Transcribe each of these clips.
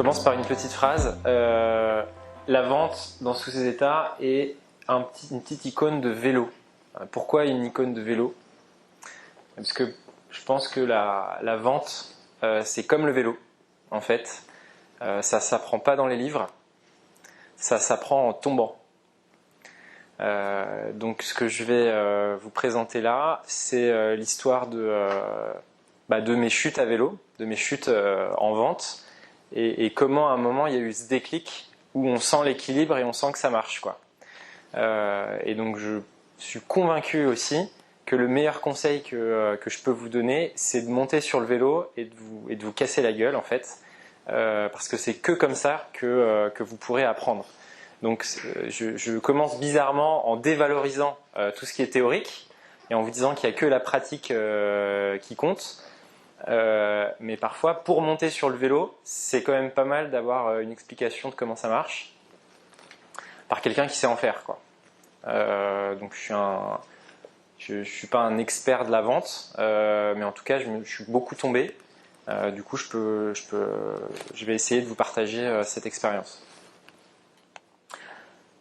commence par une petite phrase. La vente, dans tous ses états, est une petite icône de vélo. Pourquoi une icône de vélo? Parce que je pense que la vente, c'est comme le vélo, en fait. Ça ne s'apprend pas dans les livres, ça s'apprend en tombant. Donc ce que je vais vous présenter là, c'est l'histoire de mes chutes à vélo, de mes chutes en vente, et comment à un moment il y a eu ce déclic où on sent l'équilibre et on sent que ça marche, quoi. Et donc je suis convaincu aussi que le meilleur conseil que je peux vous donner, c'est de monter sur le vélo et de vous casser la gueule, en fait, parce que c'est que comme ça que vous pourrez apprendre. Donc je commence bizarrement en dévalorisant tout ce qui est théorique et en vous disant qu'il n'y a que la pratique qui compte. Mais parfois, pour monter sur le vélo, c'est quand même pas mal d'avoir une explication de comment ça marche par quelqu'un qui sait en faire, quoi. Donc je suis pas un expert de la vente, mais en tout cas, je suis beaucoup tombé. Du coup, je vais essayer de vous partager cette expérience.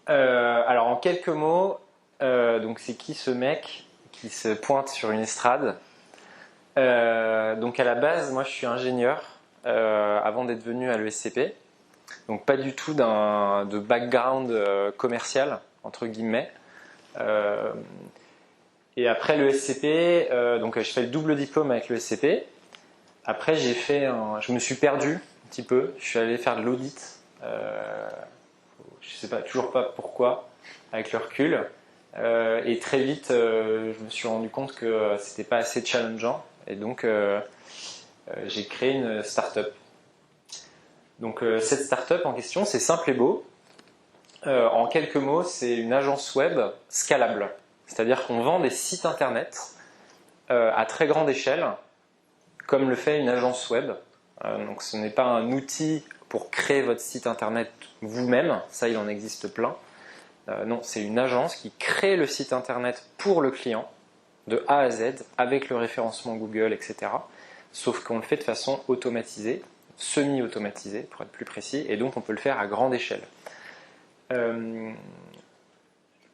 Alors en quelques mots, donc c'est qui ce mec qui se pointe sur une estrade? Donc à la base, moi je suis ingénieur avant d'être venu à l'ESCP, donc pas du tout de background commercial entre guillemets. Et après l'ESCP, donc je fais le double diplôme avec l'ESCP. Après je me suis perdu un petit peu, je suis allé faire de l'audit. Je sais pas, toujours pas pourquoi, avec le recul. Et très vite, je me suis rendu compte que c'était pas assez challengeant. Et donc, j'ai créé une start-up. Donc, cette start-up en question, c'est Simple et Beau. En quelques mots, c'est une agence web scalable. C'est-à-dire qu'on vend des sites internet à très grande échelle, comme le fait une agence web. Donc, ce n'est pas un outil pour créer votre site internet vous-même, ça il en existe plein. Non, c'est une agence qui crée le site internet pour le client, de A à Z, avec le référencement Google, etc. Sauf qu'on le fait de façon automatisée, semi-automatisée pour être plus précis, et donc on peut le faire à grande échelle. On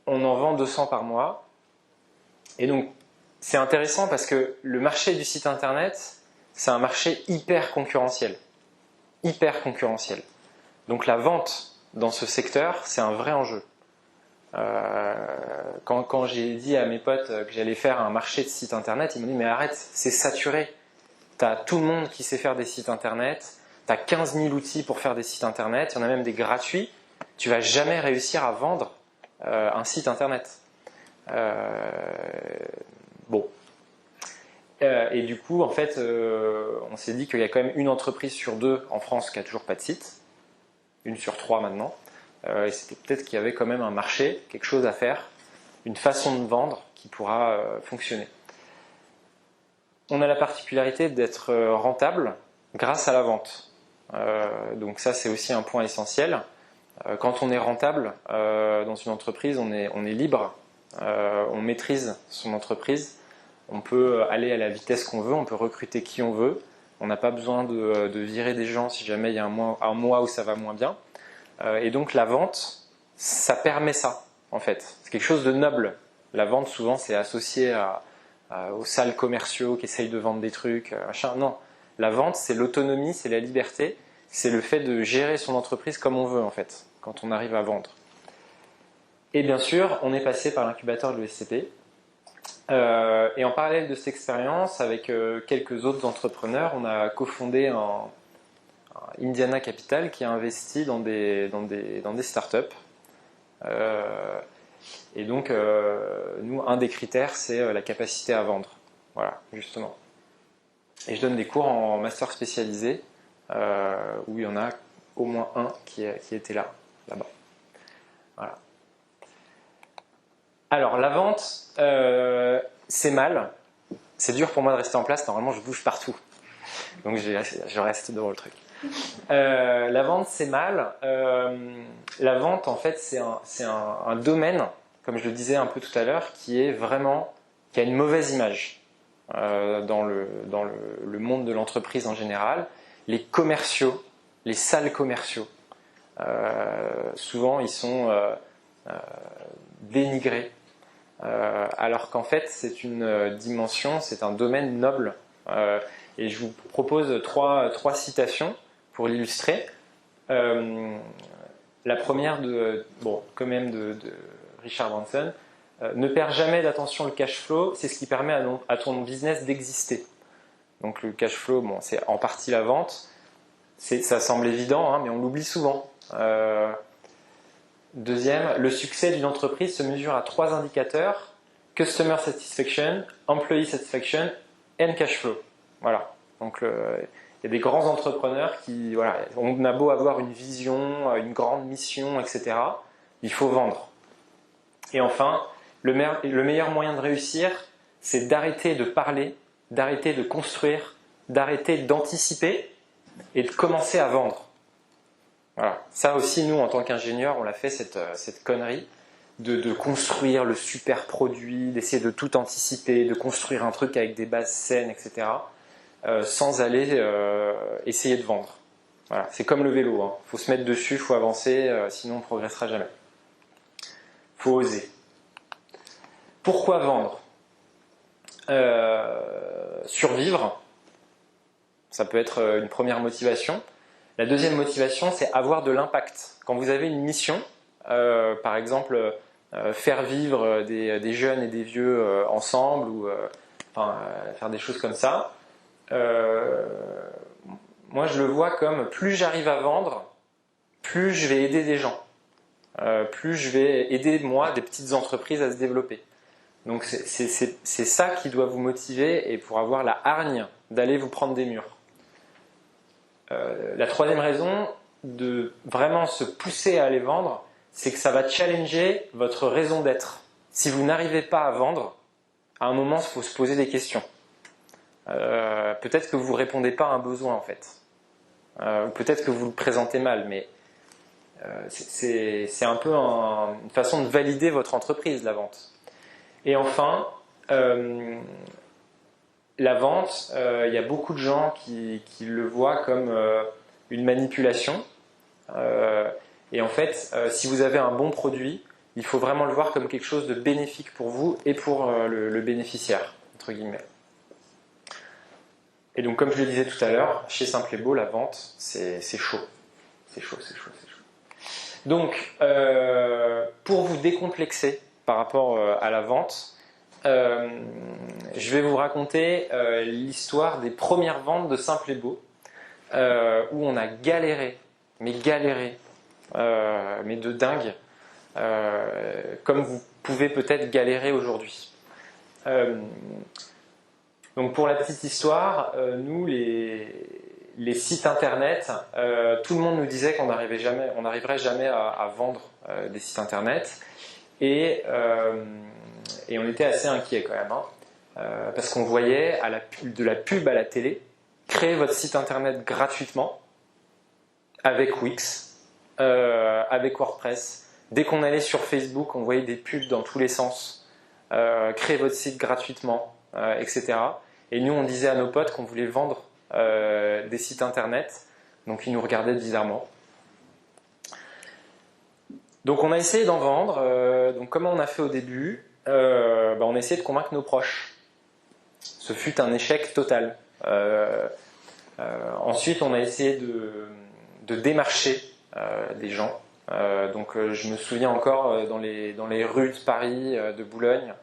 en vend 200 par mois, et donc c'est intéressant parce que le marché du site internet, c'est un marché hyper concurrentiel. Donc la vente dans ce secteur, c'est un vrai enjeu. Quand j'ai dit à mes potes que j'allais faire un marché de sites internet, ils m'ont dit mais arrête, c'est saturé. T'as tout le monde qui sait faire des sites internet, t'as 15 000 outils pour faire des sites internet, il y en a même des gratuits. Tu vas jamais réussir à vendre un site internet. Bon. Et du coup, en fait, on s'est dit qu'il y a quand même une entreprise sur deux en France qui a toujours pas de site, une sur trois maintenant. Et c'était peut-être qu'il y avait quand même un marché, quelque chose à faire, une façon de vendre qui pourra fonctionner. On a la particularité d'être rentable grâce à la vente. Donc ça, c'est aussi un point essentiel. Quand on est rentable dans une entreprise, on est libre, on maîtrise son entreprise, on peut aller à la vitesse qu'on veut, on peut recruter qui on veut, on n'a pas besoin de virer des gens si jamais il y a un mois où ça va moins bien. Et donc la vente, ça permet ça, en fait. C'est quelque chose de noble. La vente, souvent, c'est associé aux salles commerciaux qui essayent de vendre des trucs, machin. Non, la vente, c'est l'autonomie, c'est la liberté, c'est le fait de gérer son entreprise comme on veut, en fait, quand on arrive à vendre. Et bien sûr, on est passé par l'incubateur de l'ESCP. Et en parallèle de cette expérience, avec quelques autres entrepreneurs, on a cofondé Indiana Capital qui a investi dans des startups. Et donc, nous, un des critères, c'est la capacité à vendre. Voilà, justement. Et je donne des cours en master spécialisé, où il y en a au moins un qui était là-bas. Voilà. Alors, la vente, c'est mal. C'est dur pour moi de rester en place. Normalement, je bouge partout. Donc, je reste devant le truc. La vente, c'est mal. La vente, en fait, c'est un domaine, comme je le disais un peu tout à l'heure, qui a une mauvaise image dans le monde de l'entreprise en général. Les commerciaux les salles commerciaux. Souvent, ils sont dénigrés, alors qu'en fait, c'est une dimension, c'est un domaine noble. Et je vous propose trois citations pour l'illustrer. La première quand même de Richard Branson. Ne perds jamais d'attention le cash flow, c'est ce qui permet à ton business d'exister. Donc le cash flow, c'est en partie la vente. Ça semble évident, hein, mais on l'oublie souvent. Deuxième, le succès d'une entreprise se mesure à 3 indicateurs: customer satisfaction, employee satisfaction and cash flow. Voilà. Donc il y a des grands entrepreneurs qui, on a beau avoir une vision, une grande mission, etc. Il faut vendre. Et enfin, le meilleur moyen de réussir, c'est d'arrêter de parler, d'arrêter de construire, d'arrêter d'anticiper et de commencer à vendre. Voilà. Ça aussi, nous, en tant qu'ingénieurs, on l'a fait, cette connerie de construire le super produit, d'essayer de tout anticiper, de construire un truc avec des bases saines, etc., sans aller essayer de vendre. Voilà. C'est comme le vélo, hein. Faut se mettre dessus, il faut avancer, sinon on ne progressera jamais. Il faut oser. Pourquoi vendre ? Survivre, ça peut être une première motivation. La deuxième motivation, c'est avoir de l'impact. Quand vous avez une mission, par exemple, faire vivre des jeunes et des vieux ensemble, ou faire des choses comme ça, moi je le vois comme plus j'arrive à vendre, plus je vais aider des gens, plus je vais aider moi des petites entreprises à se développer. Donc c'est ça qui doit vous motiver et pour avoir la hargne d'aller vous prendre des murs. La troisième raison de vraiment se pousser à aller vendre, c'est que ça va challenger votre raison d'être. Si vous n'arrivez pas à vendre, à un moment, il faut se poser des questions. Peut-être que vous ne répondez pas à un besoin en fait. Ou peut-être que vous le présentez mal, mais c'est un peu une façon de valider votre entreprise, la vente. Et enfin, la vente, il y a beaucoup de gens qui le voient comme une manipulation. Et en fait, si vous avez un bon produit, il faut vraiment le voir comme quelque chose de bénéfique pour vous et pour le bénéficiaire, entre guillemets. Et donc, comme je le disais tout à l'heure, chez Simple et Beau, la vente, c'est chaud. C'est chaud. Donc, pour vous décomplexer par rapport à la vente, je vais vous raconter l'histoire des premières ventes de Simple et Beau, où on a galéré, mais de dingue, comme vous pouvez peut-être galérer aujourd'hui. Donc pour la petite histoire, nous les sites internet, tout le monde nous disait qu'on n'arriverait jamais à vendre des sites internet, et on était assez inquiets quand même, hein, parce qu'on voyait de la pub à la télé. Créez votre site internet gratuitement avec Wix, avec WordPress. Dès qu'on allait sur Facebook, on voyait des pubs dans tous les sens. Créez votre site gratuitement, etc. Et nous, on disait à nos potes qu'on voulait vendre des sites internet. Donc, ils nous regardaient bizarrement. Donc, on a essayé d'en vendre. Donc, comment on a fait au début ? On a essayé de convaincre nos proches. Ce fut un échec total. Ensuite, on a essayé de démarcher des gens. Donc, je me souviens encore dans les rues de Paris, de Boulogne,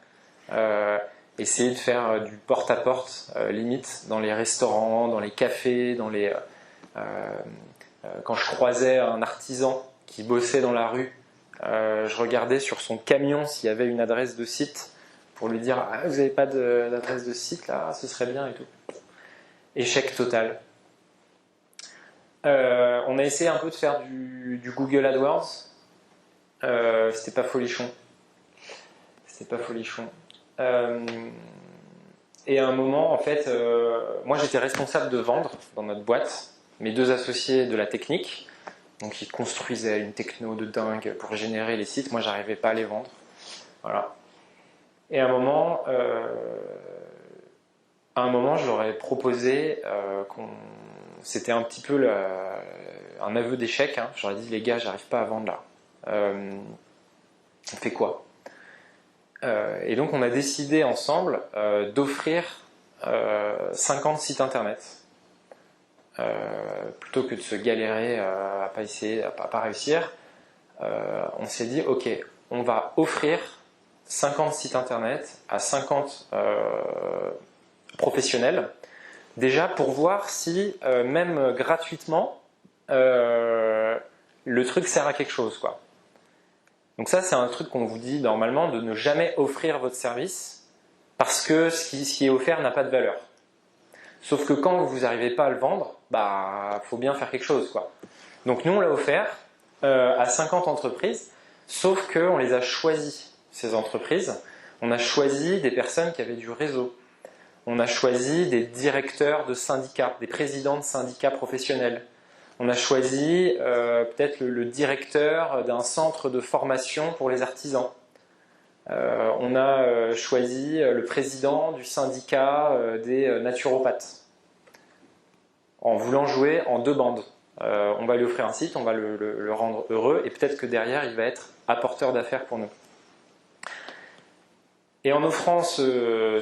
essayer de faire du porte-à-porte, limite, dans les restaurants, dans les cafés, quand je croisais un artisan qui bossait dans la rue, je regardais sur son camion s'il y avait une adresse de site pour lui dire « Ah, vous n'avez pas d'adresse de site là, ce serait bien et tout ». Échec total. On a essayé un peu de faire du Google AdWords. C'était pas folichon. Et à un moment, en fait, moi j'étais responsable de vendre dans notre boîte. Mes deux associés de la technique, donc ils construisaient une techno de dingue pour générer les sites. Moi, j'arrivais pas à les vendre. Voilà. Et à un moment, à un moment, je leur ai proposé c'était un petit peu un aveu d'échec. Hein. J'aurais dit, les gars, j'arrive pas à vendre là. On fait quoi? Et donc, on a décidé ensemble d'offrir 50 sites internet. Plutôt que de se galérer à pas réussir, on s'est dit, ok, on va offrir 50 sites internet à 50 professionnels, déjà pour voir si, même gratuitement, le truc sert à quelque chose, quoi. Donc ça, c'est un truc qu'on vous dit normalement, de ne jamais offrir votre service parce que ce qui est offert n'a pas de valeur. Sauf que quand vous n'arrivez pas à le vendre, faut bien faire quelque chose, quoi. Donc nous, on l'a offert à 50 entreprises, sauf qu'on les a choisies, ces entreprises. On a choisi des personnes qui avaient du réseau. On a choisi des directeurs de syndicats, des présidents de syndicats professionnels. On a choisi peut-être le directeur d'un centre de formation pour les artisans. On a choisi le président du syndicat des naturopathes, en voulant jouer en deux bandes. On va lui offrir un site, on va le rendre heureux, et peut-être que derrière, il va être apporteur d'affaires pour nous. Et en offrant ces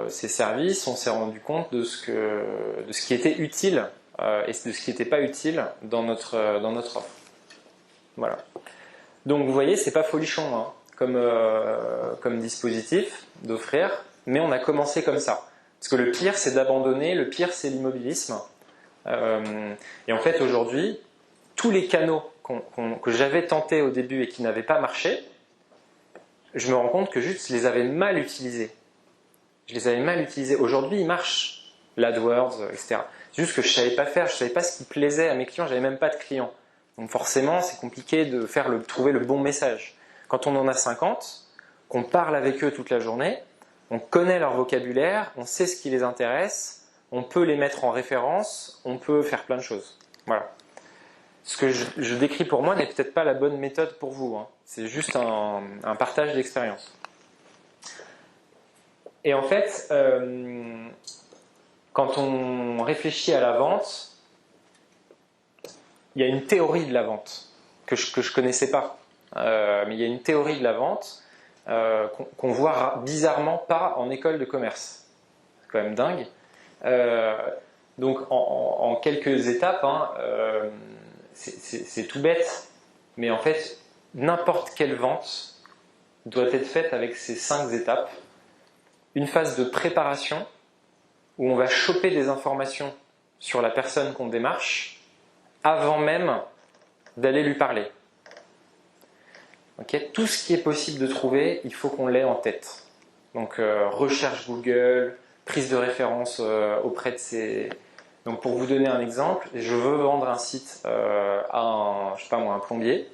services, on s'est rendu compte de ce qui était utile et de ce qui n'était pas utile dans notre offre. Voilà. Donc vous voyez, c'est pas folichon hein, comme dispositif d'offrir, mais on a commencé comme ça. Parce que le pire, c'est d'abandonner, le pire, c'est l'immobilisme. Et en fait, aujourd'hui, tous les canaux que j'avais tentés au début et qui n'avaient pas marché, je me rends compte que juste je les avais mal utilisés. Aujourd'hui, ils marchent, l'AdWords, etc. C'est juste que je ne savais pas faire, je ne savais pas ce qui plaisait à mes clients, j'avais même pas de clients. Donc forcément, c'est compliqué de trouver le bon message. Quand on en a 50, qu'on parle avec eux toute la journée, on connaît leur vocabulaire, on sait ce qui les intéresse, on peut les mettre en référence, on peut faire plein de choses. Voilà. Ce que je décris pour moi n'est peut-être pas la bonne méthode pour vous. Hein. C'est juste un partage d'expérience. Et en fait, quand on réfléchit à la vente, il y a une théorie de la vente que je connaissais pas. Mais il y a une théorie de la vente qu'on voit bizarrement pas en école de commerce. C'est quand même dingue. Donc en quelques étapes, hein, c'est tout bête, mais en fait, n'importe quelle vente doit être faite avec ces 5 étapes. Une phase de préparation, où on va choper des informations sur la personne qu'on démarche, avant même d'aller lui parler. Okay, tout ce qui est possible de trouver, il faut qu'on l'ait en tête. Donc recherche Google, prise de référence auprès de ces... Donc pour vous donner un exemple, je veux vendre un site à un plombier.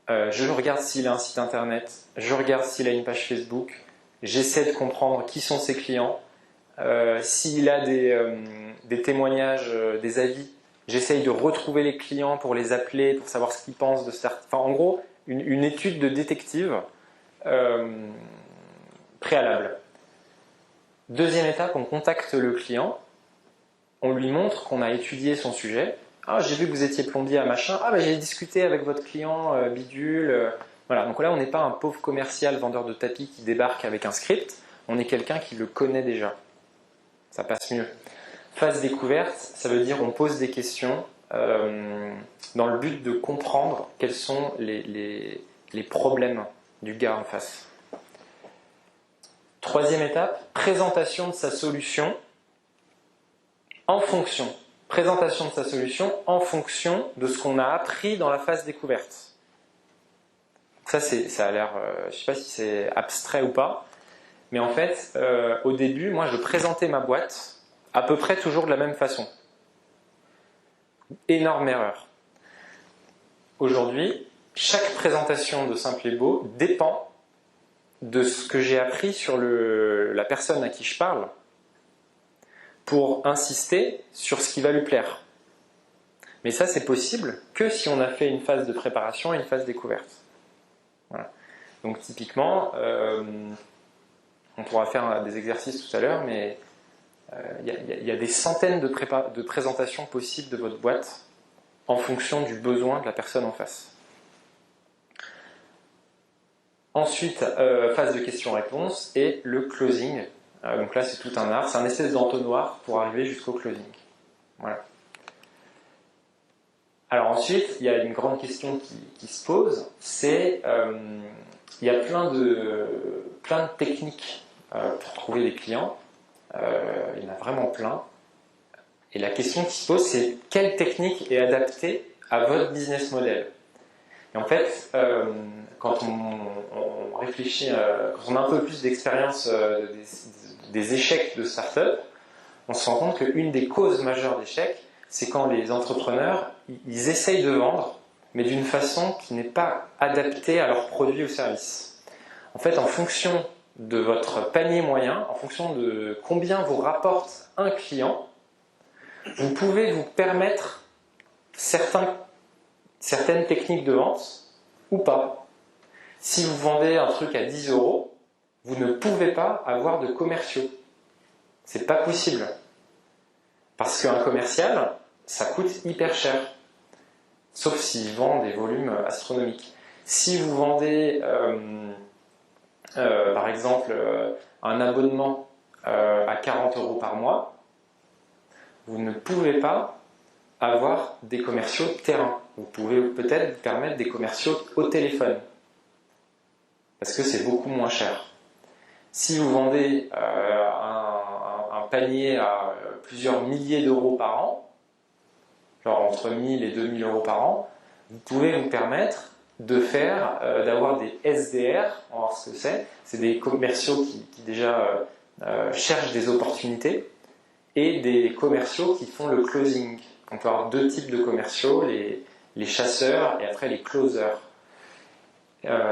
Je regarde s'il a un site internet, je regarde s'il a une page Facebook, j'essaie de comprendre qui sont ses clients, s'il a des témoignages, des avis, j'essaye de retrouver les clients pour les appeler, pour savoir ce qu'ils pensent de certains... Enfin, en gros, une étude de détective préalable. Deuxième étape, on contacte le client, on lui montre qu'on a étudié son sujet. Ah, j'ai vu que vous étiez plombier à machin. Ah, j'ai discuté avec votre client bidule. Voilà, donc là, on n'est pas un pauvre commercial vendeur de tapis qui débarque avec un script. On est quelqu'un qui le connaît déjà. Ça passe mieux. Phase découverte, ça veut dire on pose des questions dans le but de comprendre quels sont les problèmes du gars en face. Troisième étape, présentation de sa solution présentation de sa solution en fonction de ce qu'on a appris dans la phase découverte. Ça a l'air, je ne sais pas si c'est abstrait ou pas, mais en fait, au début, moi je présentais ma boîte à peu près toujours de la même façon. Énorme erreur. Aujourd'hui, chaque présentation de Simple et Beau dépend de ce que j'ai appris sur la personne à qui je parle, pour insister sur ce qui va lui plaire. Mais ça, c'est possible que si on a fait une phase de préparation et une phase découverte. Voilà. Donc typiquement, on pourra faire des exercices tout à l'heure, mais il y a des centaines de présentations possibles de votre boîte en fonction du besoin de la personne en face. Ensuite, phase de questions-réponses et le closing. Donc là, c'est tout un art. C'est un espèce d'entonnoir pour arriver jusqu'au closing. Voilà. Alors ensuite, il y a une grande question qui se pose, c'est il y a plein de techniques pour trouver des clients. Il y en a vraiment plein. Et la question qui se pose, c'est quelle technique est adaptée à votre business model? Et en fait, quand on réfléchit, quand on a un peu plus d'expérience des échecs de start-up, on se rend compte qu'une des causes majeures d'échecs, c'est quand les entrepreneurs, ils essayent de vendre, mais d'une façon qui n'est pas adaptée à leurs produits ou services. En fait, en fonction de votre panier moyen, en fonction de combien vous rapporte un client, vous pouvez vous permettre certaines techniques de vente ou pas. Si vous vendez un truc à 10 €, vous ne pouvez pas avoir de commerciaux. C'est pas possible. Parce qu'un commercial, ça coûte hyper cher. Sauf s'il vend des volumes astronomiques. Si vous vendez, par exemple, un abonnement à 40 € par mois, vous ne pouvez pas avoir des commerciaux terrain. Vous pouvez peut-être vous permettre des commerciaux au téléphone. Parce que c'est beaucoup moins cher. Si vous vendez un panier à plusieurs milliers d'euros par an, genre entre 1000 et 2000 € par an, vous pouvez vous permettre de d'avoir des SDR, on va voir ce que c'est. C'est des commerciaux qui déjà cherchent des opportunités et des commerciaux qui font le closing. On peut avoir deux types de commerciaux, les chasseurs et après les closers.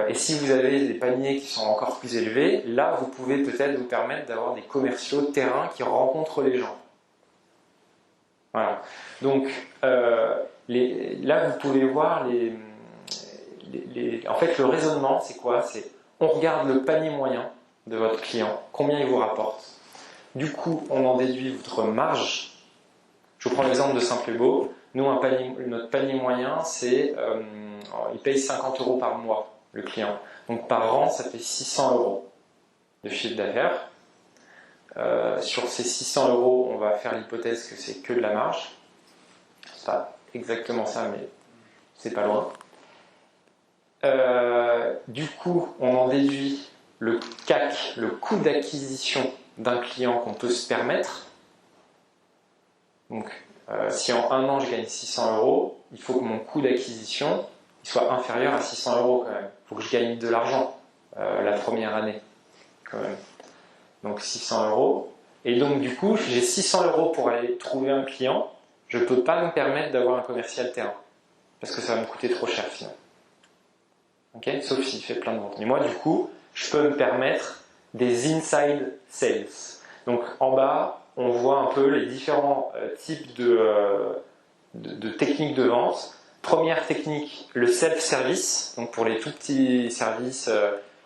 Et si vous avez des paniers qui sont encore plus élevés, là vous pouvez peut-être vous permettre d'avoir des commerciaux terrain qui rencontrent les gens. Voilà. Donc là vous pouvez voir en fait le raisonnement c'est quoi? C'est on regarde le panier moyen de votre client, combien il vous rapporte. Du coup on en déduit votre marge. Je vous prends l'exemple de Simple et Beau. Nous notre panier moyen c'est il paye 50 € par mois le client. Donc par an ça fait 600 € de chiffre d'affaires. Sur ces 600 €, on va faire l'hypothèse que c'est que de la marge. C'est pas exactement ça, mais c'est pas loin. Du coup, on en déduit le CAC, le coût d'acquisition d'un client qu'on peut se permettre. Donc, si en un an je gagne 600 €, il faut que mon coût d'acquisition soit inférieur à 600 € quand même. Il faut que je gagne de l'argent la première année quand même. Donc 600 €. Et donc du coup, j'ai 600 € pour aller trouver un client. Je ne peux pas me permettre d'avoir un commercial terrain. Parce que ça va me coûter trop cher finalement. Okay, sauf s'il fait plein de ventes. Mais moi du coup, je peux me permettre des inside sales. Donc en bas, on voit un peu les différents types de techniques de vente. Première technique, le self-service. Donc pour les tout petits services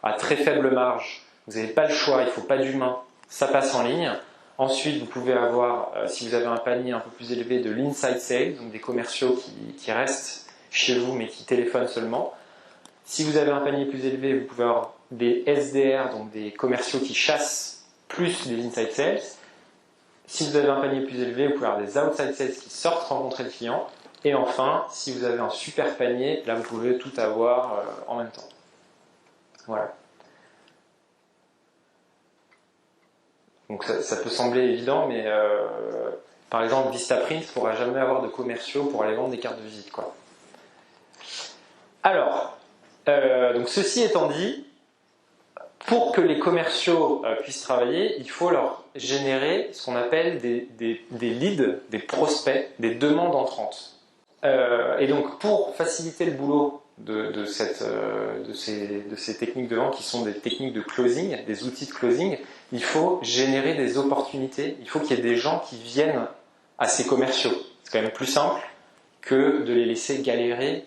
à très faible marge, vous n'avez pas le choix, il ne faut pas d'humain, ça passe en ligne. Ensuite, vous pouvez avoir, si vous avez un panier un peu plus élevé, de l'inside sales, donc des commerciaux qui restent chez vous mais qui téléphonent seulement. Si vous avez un panier plus élevé, vous pouvez avoir des SDR, donc des commerciaux qui chassent plus des inside sales. Si vous avez un panier plus élevé, vous pouvez avoir des outside sales qui sortent rencontrer le client. Et enfin, si vous avez un super panier, là vous pouvez tout avoir en même temps. Voilà. Donc ça peut sembler évident, mais par exemple Vistaprint ne pourra jamais avoir de commerciaux pour aller vendre des cartes de visite, quoi. Alors, donc ceci étant dit, pour que les commerciaux puissent travailler, il faut leur générer ce qu'on appelle des leads, des prospects, des demandes entrantes. Et donc pour faciliter le boulot de ces techniques de vente qui sont des techniques de closing, des outils de closing, il faut générer des opportunités, il faut qu'il y ait des gens qui viennent à ces commerciaux. C'est quand même plus simple que de les laisser galérer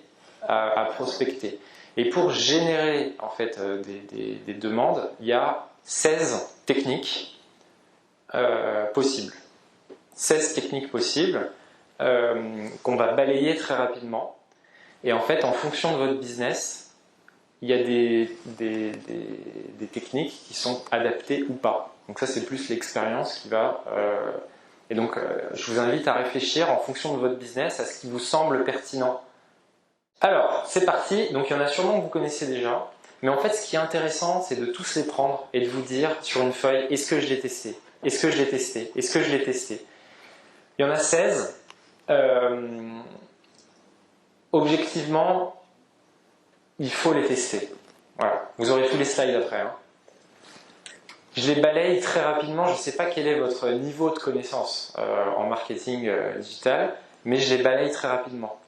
à prospecter. Et pour générer en fait des demandes, il y a 16 techniques possibles. 16 techniques possibles qu'on va balayer très rapidement. Et en fait, en fonction de votre business, il y a des techniques qui sont adaptées ou pas. Donc ça, c'est plus l'expérience qui va... Et donc, je vous invite à réfléchir en fonction de votre business à ce qui vous semble pertinent. Alors, c'est parti. Donc, il y en a sûrement que vous connaissez déjà. Mais en fait, ce qui est intéressant, c'est de tous les prendre et de vous dire sur une feuille, est-ce que je l'ai testé? Est-ce que je l'ai testé? Est-ce que je l'ai testé? Il y en a 16. Objectivement, il faut les tester. Voilà. Vous aurez tous les slides après. Hein. Je les balaye très rapidement. Je ne sais pas quel est votre niveau de connaissance en marketing digital, mais je les balaye très rapidement.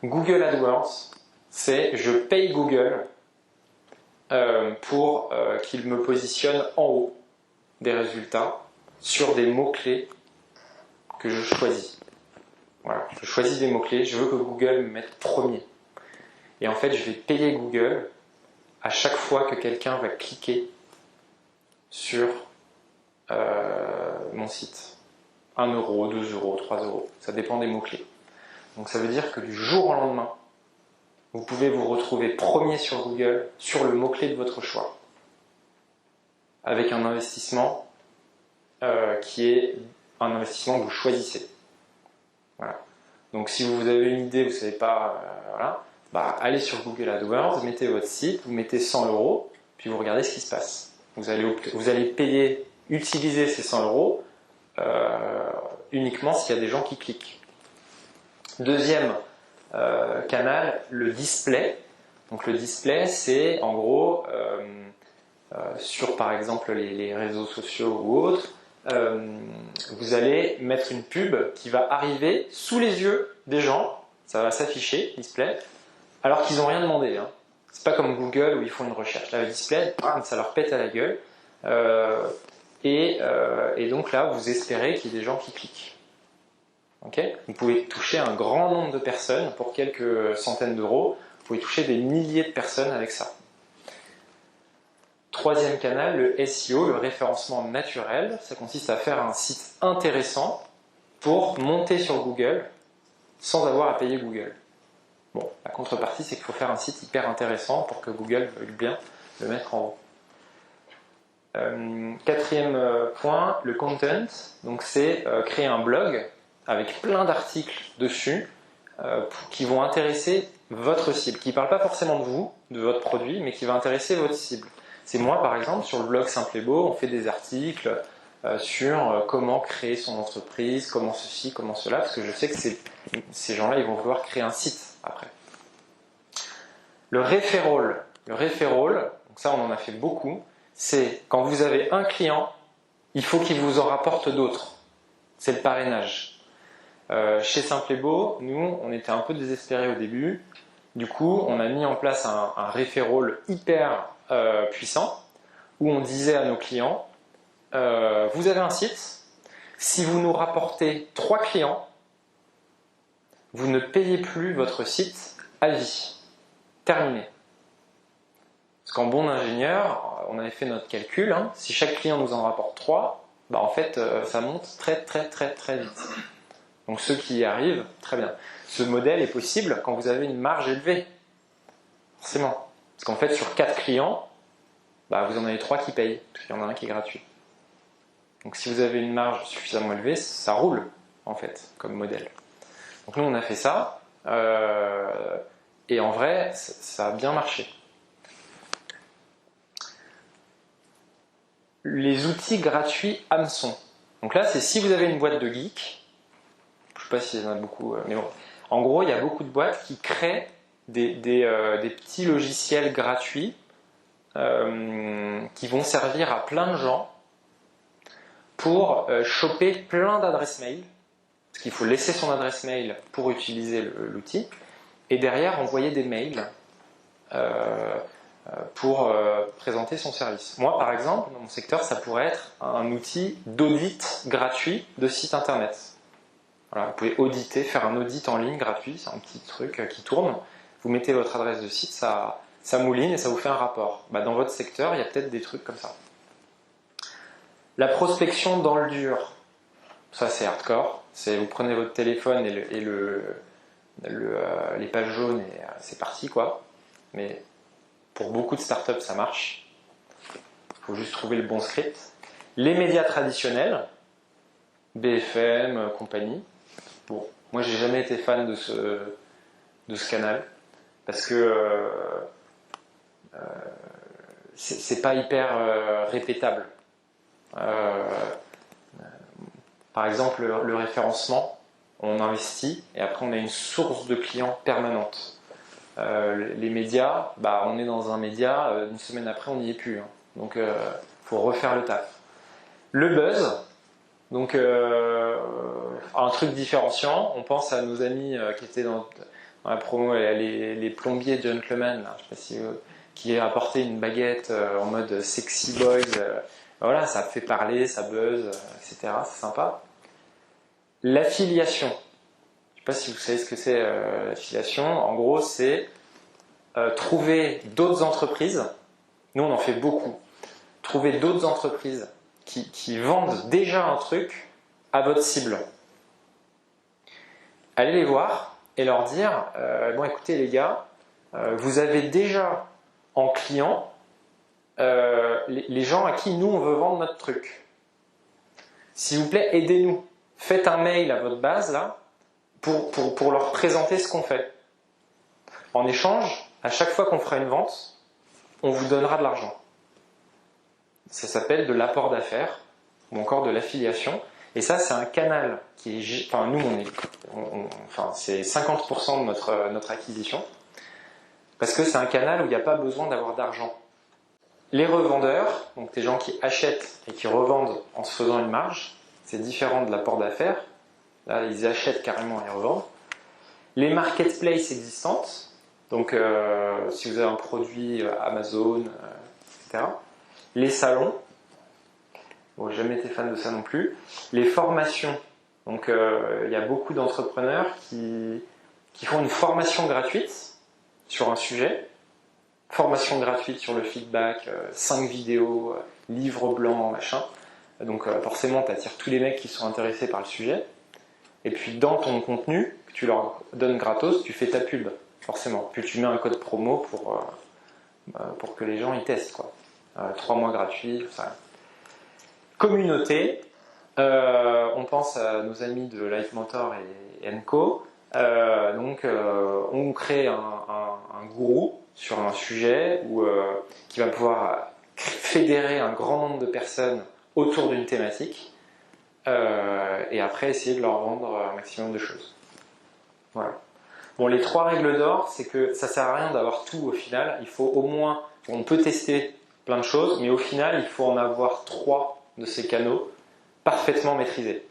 Google AdWords, c'est je paye Google pour qu'il me positionne en haut des résultats sur des mots-clés que je choisis. Voilà, je choisis des mots-clés, je veux que Google me mette premier. Et en fait, je vais payer Google à chaque fois que quelqu'un va cliquer sur mon site. 1 euro, 2 euros, 3 euros, ça dépend des mots-clés. Donc ça veut dire que du jour au lendemain, vous pouvez vous retrouver premier sur Google sur le mot-clé de votre choix. Avec un investissement qui est un investissement que vous choisissez. Voilà. Donc si vous avez une idée, vous ne savez pas, voilà, bah, allez sur Google AdWords, mettez votre site, vous mettez 100 euros, puis vous regardez ce qui se passe. Vous allez payer, utiliser ces 100 euros uniquement s'il y a des gens qui cliquent. Deuxième canal, le display. Donc le display, c'est en gros sur par exemple les réseaux sociaux ou autres, vous allez mettre une pub qui va arriver sous les yeux des gens, ça va s'afficher, display, alors qu'ils n'ont rien demandé. Hein. C'est pas comme Google où ils font une recherche. Là, le display, ça leur pète à la gueule. Et donc là, vous espérez qu'il y ait des gens qui cliquent. Okay, vous pouvez toucher un grand nombre de personnes pour quelques centaines d'euros. Vous pouvez toucher des milliers de personnes avec ça. Troisième canal, le SEO, le référencement naturel. Ça consiste à faire un site intéressant pour monter sur Google sans avoir à payer Google. Bon, la contrepartie, c'est qu'il faut faire un site hyper intéressant pour que Google veuille bien le mettre en haut. Quatrième point, le content. Donc c'est créer un blog avec plein d'articles dessus qui vont intéresser votre cible, qui ne parlent pas forcément de vous, de votre produit, mais qui va intéresser votre cible. C'est moi, par exemple, sur le blog Simple et Beau, on fait des articles sur comment créer son entreprise, comment ceci, comment cela, parce que je sais que ces gens-là, ils vont vouloir créer un site après. Le referral, donc ça on en a fait beaucoup, c'est quand vous avez un client, il faut qu'il vous en rapporte d'autres. C'est le parrainage. Chez Simple et Beau, nous, on était un peu désespérés au début. Du coup, on a mis en place un referral hyper puissant où on disait à nos clients vous avez un site, si vous nous rapportez 3 clients, vous ne payez plus votre site à vie. Terminé. Parce qu'en bon ingénieur, on avait fait notre calcul, hein, si chaque client nous en rapporte 3, bah en fait, ça monte très vite. Donc ceux qui y arrivent, très bien. Ce modèle est possible quand vous avez une marge élevée. Forcément. Parce qu'en fait, sur 4 clients, bah, vous en avez 3 qui payent, parce qu'il y en a un qui est gratuit. Donc si vous avez une marge suffisamment élevée, ça roule, en fait, comme modèle. Donc nous, on a fait ça, et en vrai, ça a bien marché. Les outils gratuits hameçon. Donc là, c'est si vous avez une boîte de geeks, je ne sais pas s'il y en a beaucoup, mais bon. En gros, il y a beaucoup de boîtes qui créent des petits logiciels gratuits qui vont servir à plein de gens pour choper plein d'adresses mail, parce qu'il faut laisser son adresse mail pour utiliser l'outil, et derrière envoyer des mails pour présenter son service. Moi, par exemple, dans mon secteur, ça pourrait être un outil d'audit gratuit de site internet. Voilà, vous pouvez auditer, faire un audit en ligne gratuit, c'est un petit truc qui tourne. Vous mettez votre adresse de site, ça mouline et ça vous fait un rapport. Bah, dans votre secteur, il y a peut-être des trucs comme ça. La prospection dans le dur, ça c'est hardcore. Vous prenez votre téléphone et les pages jaunes et c'est parti quoi. Mais pour beaucoup de startups ça marche. Il faut juste trouver le bon script. Les médias traditionnels, BFM, compagnie. Bon, moi j'ai jamais été fan de ce canal parce que c'est pas hyper répétable. Par exemple, le référencement, on investit et après on a une source de clients permanente. Les médias, on est dans un média, une semaine après on n'y est plus. Hein. Donc faut refaire le taf. Le buzz, donc un truc différenciant, on pense à nos amis qui étaient dans la promo, les plombiers gentlemen, là, je sais pas si, qui apportaient une baguette en mode sexy boys. Voilà, ça fait parler, ça buzz, etc. C'est sympa. L'affiliation. Je ne sais pas si vous savez ce que c'est l'affiliation. En gros, c'est trouver d'autres entreprises. Nous, on en fait beaucoup. Trouver d'autres entreprises qui vendent déjà un truc à votre cible. Allez les voir et leur dire bon, écoutez les gars, vous avez déjà en client les gens à qui nous on veut vendre notre truc. S'il vous plaît, aidez-nous. Faites un mail à votre base là pour leur présenter ce qu'on fait. En échange, à chaque fois qu'on fera une vente, on vous donnera de l'argent. Ça s'appelle de l'apport d'affaires ou encore de l'affiliation. Et ça, c'est un canal qui est, enfin nous c'est 50% de notre acquisition parce que c'est un canal où il n'y a pas besoin d'avoir d'argent. Les revendeurs, donc des gens qui achètent et qui revendent en se faisant une marge, c'est différent de l'apport d'affaires. Là, ils achètent carrément et revendent. Les marketplaces existantes, donc si vous avez un produit Amazon, etc. Les salons, bon, j'ai jamais été fan de ça non plus. Les formations, donc il y a beaucoup d'entrepreneurs qui font une formation gratuite sur un sujet. Formation gratuite sur le feedback, 5 vidéos, livre blanc, machin. Donc forcément, tu attires tous les mecs qui sont intéressés par le sujet. Et puis dans ton contenu, que tu leur donnes gratos, tu fais ta pub, forcément. Puis tu mets un code promo pour que les gens y testent, quoi. 3 mois gratuits, ça. Communauté, on pense à nos amis de Life Mentor et Co. On crée un gourou sur un sujet qui va pouvoir fédérer un grand nombre de personnes autour d'une thématique et après essayer de leur vendre un maximum de choses. Voilà. Bon, les 3 règles d'or, c'est que ça sert à rien d'avoir tout au final. Il faut au moins, on peut tester plein de choses, mais au final, il faut en avoir 3 de ces canaux parfaitement maîtrisés.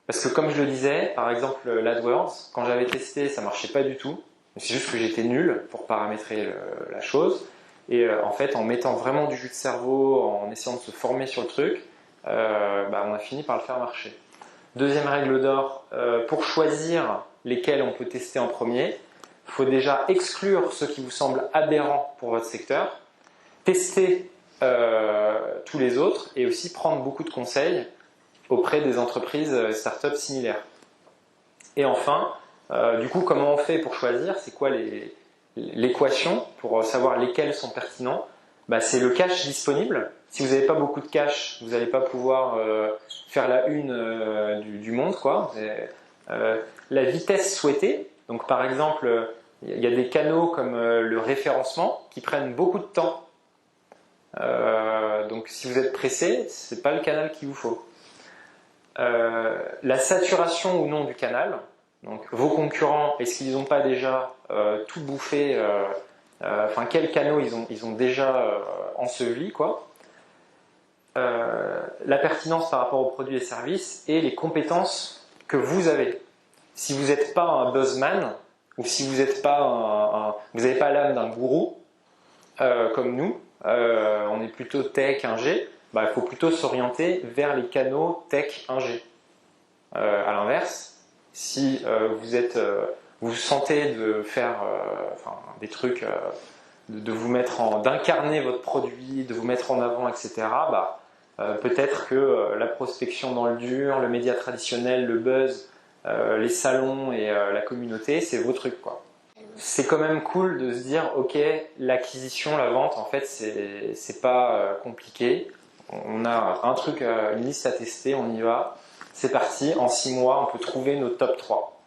Parce que comme je le disais, par exemple l'AdWords, quand j'avais testé, ça marchait pas du tout. C'est juste que j'étais nul pour paramétrer la chose. Et en fait, en mettant vraiment du jus de cerveau, en essayant de se former sur le truc, on a fini par le faire marcher. Deuxième règle d'or, pour choisir lesquels on peut tester en premier, il faut déjà exclure ceux qui vous semblent aberrants pour votre secteur, tester tous les autres et aussi prendre beaucoup de conseils auprès des entreprises startups similaires. Et enfin, du coup, comment on fait pour choisir? C'est quoi l'équation pour savoir lesquels sont pertinents? C'est le cash disponible. Si vous n'avez pas beaucoup de cash, vous n'allez pas pouvoir faire la une du monde, quoi. La vitesse souhaitée. Donc, par exemple, il y a des canaux comme le référencement qui prennent beaucoup de temps. Donc, si vous êtes pressé, c'est pas le canal qu'il vous faut. La saturation ou non du canal. Donc, vos concurrents, est-ce qu'ils n'ont pas déjà tout bouffé quels canaux ils ont déjà enseveli, quoi. La pertinence par rapport aux produits et services et les compétences que vous avez. Si vous n'êtes pas un buzzman ou si vous n'êtes pas vous n'avez pas l'âme d'un gourou comme nous, on est plutôt tech, ingé, il faut plutôt s'orienter vers les canaux tech, ingé. À l'inverse, si vous sentez de faire des trucs, de vous mettre d'incarner votre produit, de vous mettre en avant, etc., Peut-être que la prospection dans le dur, le média traditionnel, le buzz, les salons et la communauté, c'est vos trucs, quoi. C'est quand même cool de se dire, ok, l'acquisition, la vente, en fait, c'est pas compliqué. On a un truc, une liste à tester, on y va. C'est parti, en 6 mois, on peut trouver nos top 3.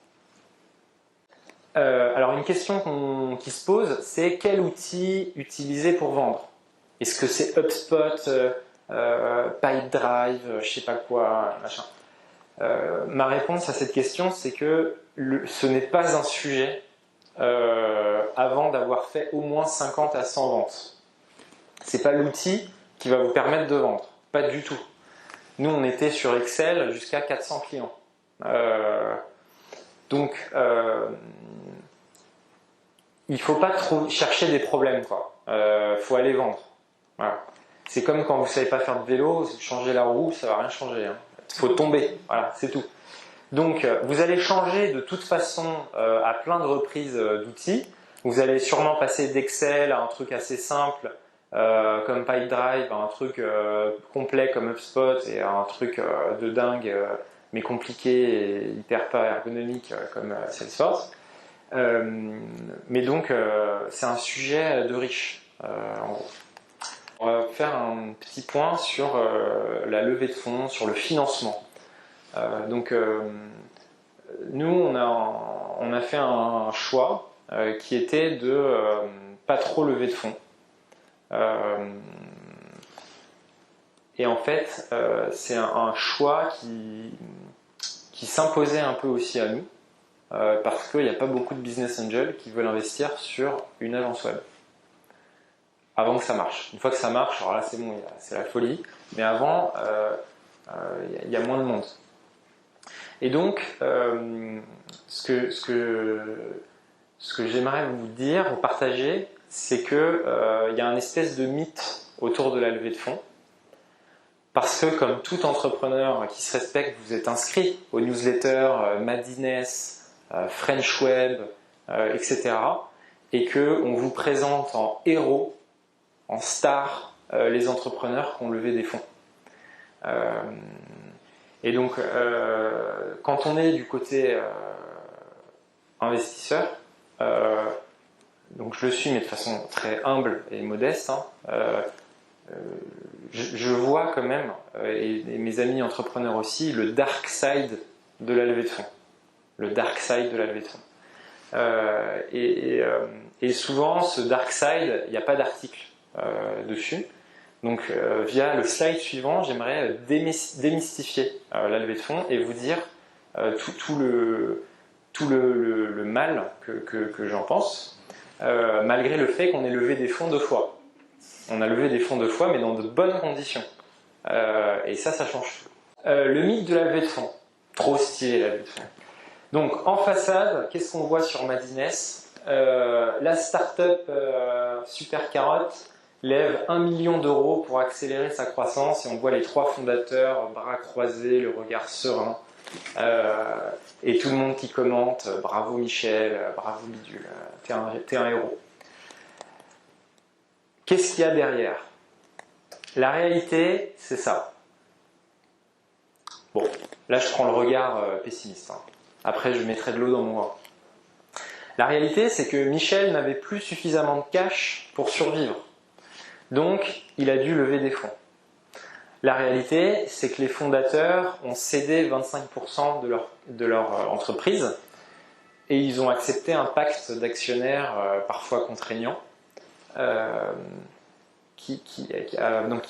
Alors une question qui se pose, c'est quel outil utiliser pour vendre? Est-ce que c'est HubSpot, Pipedrive, je sais pas quoi, machin? Ma réponse à cette question, c'est que ce n'est pas un sujet avant d'avoir fait au moins 50 à 100 ventes. C'est pas l'outil qui va vous permettre de vendre, pas du tout. Nous, on était sur Excel jusqu'à 400 clients. Donc, il faut pas trop chercher des problèmes, quoi. Faut aller vendre. Voilà. C'est comme quand vous savez pas faire de vélo, changer la roue, ça va rien changer. Hein. Faut tomber, voilà, c'est tout. Donc, vous allez changer de toute façon à plein de reprises d'outils. Vous allez sûrement passer d'Excel à un truc assez simple comme Pipedrive, à un truc complet comme HubSpot et à un truc de dingue mais compliqué et hyper pas ergonomique comme Salesforce. Mais donc, c'est un sujet de riche, en gros. On va faire un petit point sur la levée de fonds, sur le financement. Nous, on a fait un choix qui était de pas trop lever de fonds. Et en fait, c'est un choix qui s'imposait un peu aussi à nous, parce qu'il n'y a pas beaucoup de business angels qui veulent investir sur une agence web. Avant que ça marche. Une fois que ça marche, alors là c'est bon, c'est la folie. Mais avant, il y a moins de monde. Et donc, ce que j'aimerais vous dire, vous partager, c'est que il y a un espèce de mythe autour de la levée de fonds. Parce que comme tout entrepreneur qui se respecte, vous êtes inscrit aux newsletters Madines, French Web, etc. Et qu'on vous présente en héros, en star, les entrepreneurs qui ont levé des fonds. Et donc, quand on est du côté investisseur, donc je le suis, mais de façon très humble et modeste, hein, je vois quand même, et mes amis entrepreneurs aussi, le dark side de la levée de fonds. Le dark side de la levée de fonds. Et souvent, ce dark side, il n'y a pas d'article dessus. Donc, via le slide suivant, j'aimerais démystifier la levée de fonds et vous dire tout le mal que j'en pense, malgré le fait qu'on ait levé des fonds 2 fois. On a levé des fonds 2 fois, mais dans de bonnes conditions. Et ça change tout. Le mythe de la levée de fonds. Trop stylé, la levée de fonds. Donc, en façade, qu'est-ce qu'on voit sur Madines? La start-up Super Carotte lève 1 million d'euros pour accélérer sa croissance et on voit les 3 fondateurs, bras croisés, le regard serein. Et tout le monde qui commente, bravo Michel, bravo Bidule, t'es un héros. Qu'est-ce qu'il y a derrière? La réalité, c'est ça. Bon, là je prends le regard pessimiste. Hein. Après, je mettrai de l'eau dans mon vin. La réalité, c'est que Michel n'avait plus suffisamment de cash pour survivre. Donc, il a dû lever des fonds. La réalité, c'est que les fondateurs ont cédé 25% de leur entreprise et ils ont accepté un pacte d'actionnaires parfois contraignant. Donc,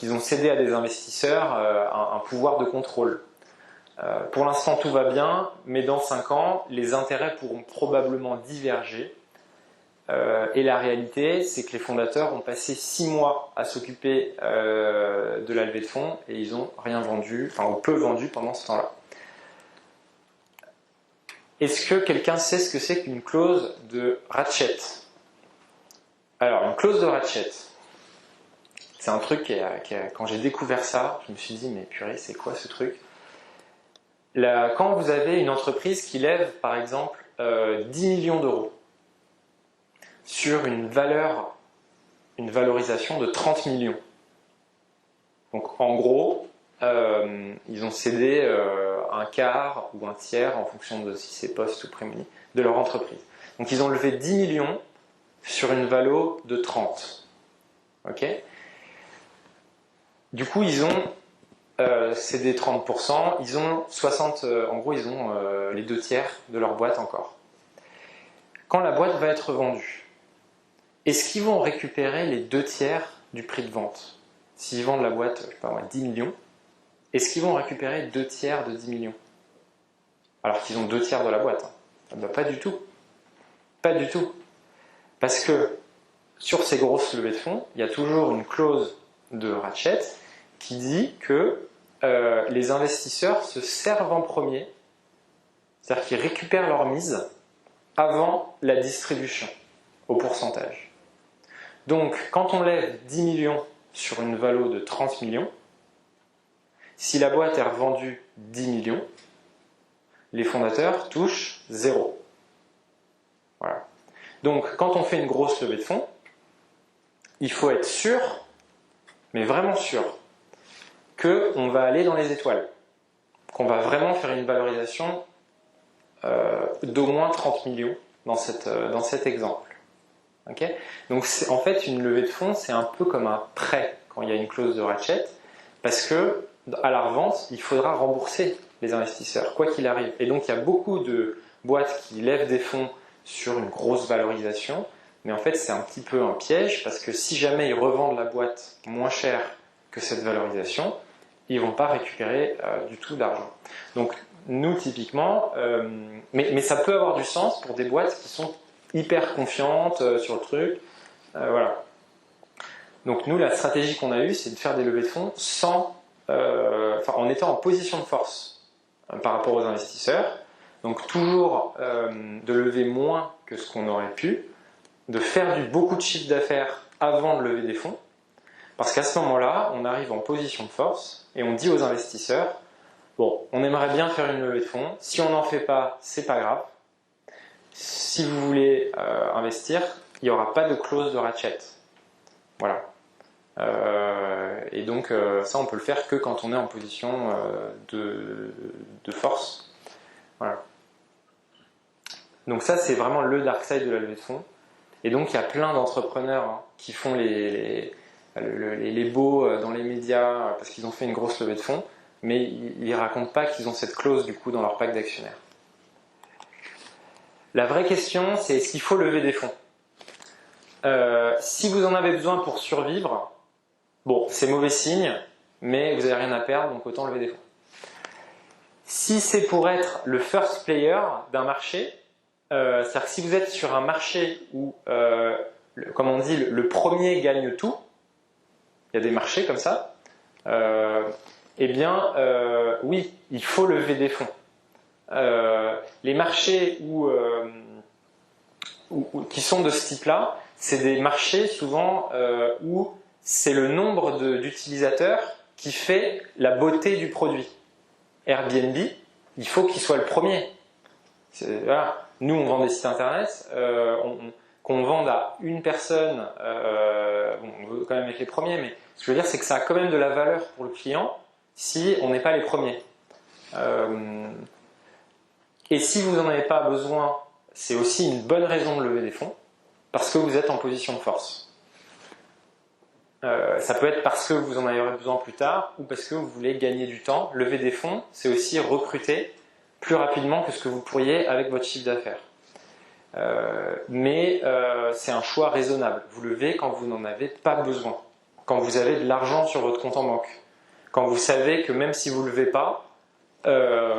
ils ont cédé à des investisseurs un pouvoir de contrôle. Pour l'instant, tout va bien, mais dans 5 ans, les intérêts pourront probablement diverger. Et la réalité, c'est que les fondateurs ont passé 6 mois à s'occuper de la levée de fonds et ils n'ont rien vendu, enfin ou peu vendu pendant ce temps-là. Est-ce que quelqu'un sait ce que c'est qu'une clause de ratchet? Alors, une clause de ratchet, c'est un truc quand j'ai découvert ça, je me suis dit, mais purée, c'est quoi ce truc? Quand vous avez une entreprise qui lève, par exemple, 10 millions d'euros sur une valorisation de 30 millions. Donc, en gros, ils ont cédé un quart ou un tiers, en fonction de si c'est post ou prémoni, de leur entreprise. Donc ils ont levé 10 millions sur une valo de 30. Ok ? Du coup, ils ont cédé 30%, ils ont 60, en gros, ils ont les 2 tiers de leur boîte encore. Quand la boîte va être vendue, est-ce qu'ils vont récupérer les 2 tiers du prix de vente? S'ils vendent la boîte, je sais pas moi, 10 millions, est-ce qu'ils vont récupérer 2 tiers de 10 millions? Alors qu'ils ont 2 tiers de la boîte. Ben, pas du tout. Pas du tout. Parce que sur ces grosses levées de fonds, il y a toujours une clause de ratchet qui dit que les investisseurs se servent en premier, c'est-à-dire qu'ils récupèrent leur mise avant la distribution au pourcentage. Donc, quand on lève 10 millions sur une valo de 30 millions, si la boîte est revendue 10 millions, les fondateurs touchent 0. Voilà. Donc, quand on fait une grosse levée de fonds, il faut être sûr, mais vraiment sûr, qu'on va aller dans les étoiles, qu'on va vraiment faire une valorisation d'au moins 30 millions dans cet exemple. Okay ? Donc en fait, une levée de fonds, c'est un peu comme un prêt quand il y a une clause de ratchet, parce que à la revente, il faudra rembourser les investisseurs, quoi qu'il arrive. Et donc il y a beaucoup de boîtes qui lèvent des fonds sur une grosse valorisation, mais en fait c'est un petit peu un piège, parce que si jamais ils revendent la boîte moins cher que cette valorisation, ils ne vont pas récupérer du tout d'argent. Donc nous typiquement, mais ça peut avoir du sens pour des boîtes qui sont hyper confiantes sur le truc, voilà. Donc nous, la stratégie qu'on a eue, c'est de faire des levées de fonds en étant en position de force par rapport aux investisseurs. Donc toujours de lever moins que ce qu'on aurait pu, de faire beaucoup de chiffre d'affaires avant de lever des fonds, parce qu'à ce moment-là, on arrive en position de force et on dit aux investisseurs, bon, on aimerait bien faire une levée de fonds, si on n'en fait pas, c'est pas grave. Si vous voulez investir, il n'y aura pas de clause de ratchet. Voilà. Et donc ça, on peut le faire que quand on est en position de force. Voilà. Donc ça, c'est vraiment le dark side de la levée de fonds. Et donc il y a plein d'entrepreneurs qui font les beaux dans les médias parce qu'ils ont fait une grosse levée de fonds, mais ils ne racontent pas qu'ils ont cette clause du coup dans leur pack d'actionnaires. La vraie question, c'est est-ce qu'il faut lever des fonds? Si vous en avez besoin pour survivre, bon, c'est mauvais signe, mais vous n'avez rien à perdre, donc autant lever des fonds. Si c'est pour être le first player d'un marché, c'est-à-dire que si vous êtes sur un marché où, comme on dit, le premier gagne tout, il y a des marchés comme ça, eh bien, oui, il faut lever des fonds. Les marchés qui sont de ce type-là, c'est des marchés souvent où c'est le nombre d'utilisateurs qui fait la beauté du produit. Airbnb, il faut qu'il soit le premier. Voilà. Nous, on vend des sites internet, qu'on vende à une personne, bon, on veut quand même être les premiers, mais ce que je veux dire, c'est que ça a quand même de la valeur pour le client si on n'est pas les premiers. Et si vous n'en avez pas besoin, c'est aussi une bonne raison de lever des fonds, parce que vous êtes en position de force. Ça peut être parce que vous en avez besoin plus tard, ou parce que vous voulez gagner du temps. Lever des fonds, c'est aussi recruter plus rapidement que ce que vous pourriez avec votre chiffre d'affaires. Mais c'est un choix raisonnable. Vous levez quand vous n'en avez pas besoin, quand vous avez de l'argent sur votre compte en banque, quand vous savez que même si vous ne levez pas,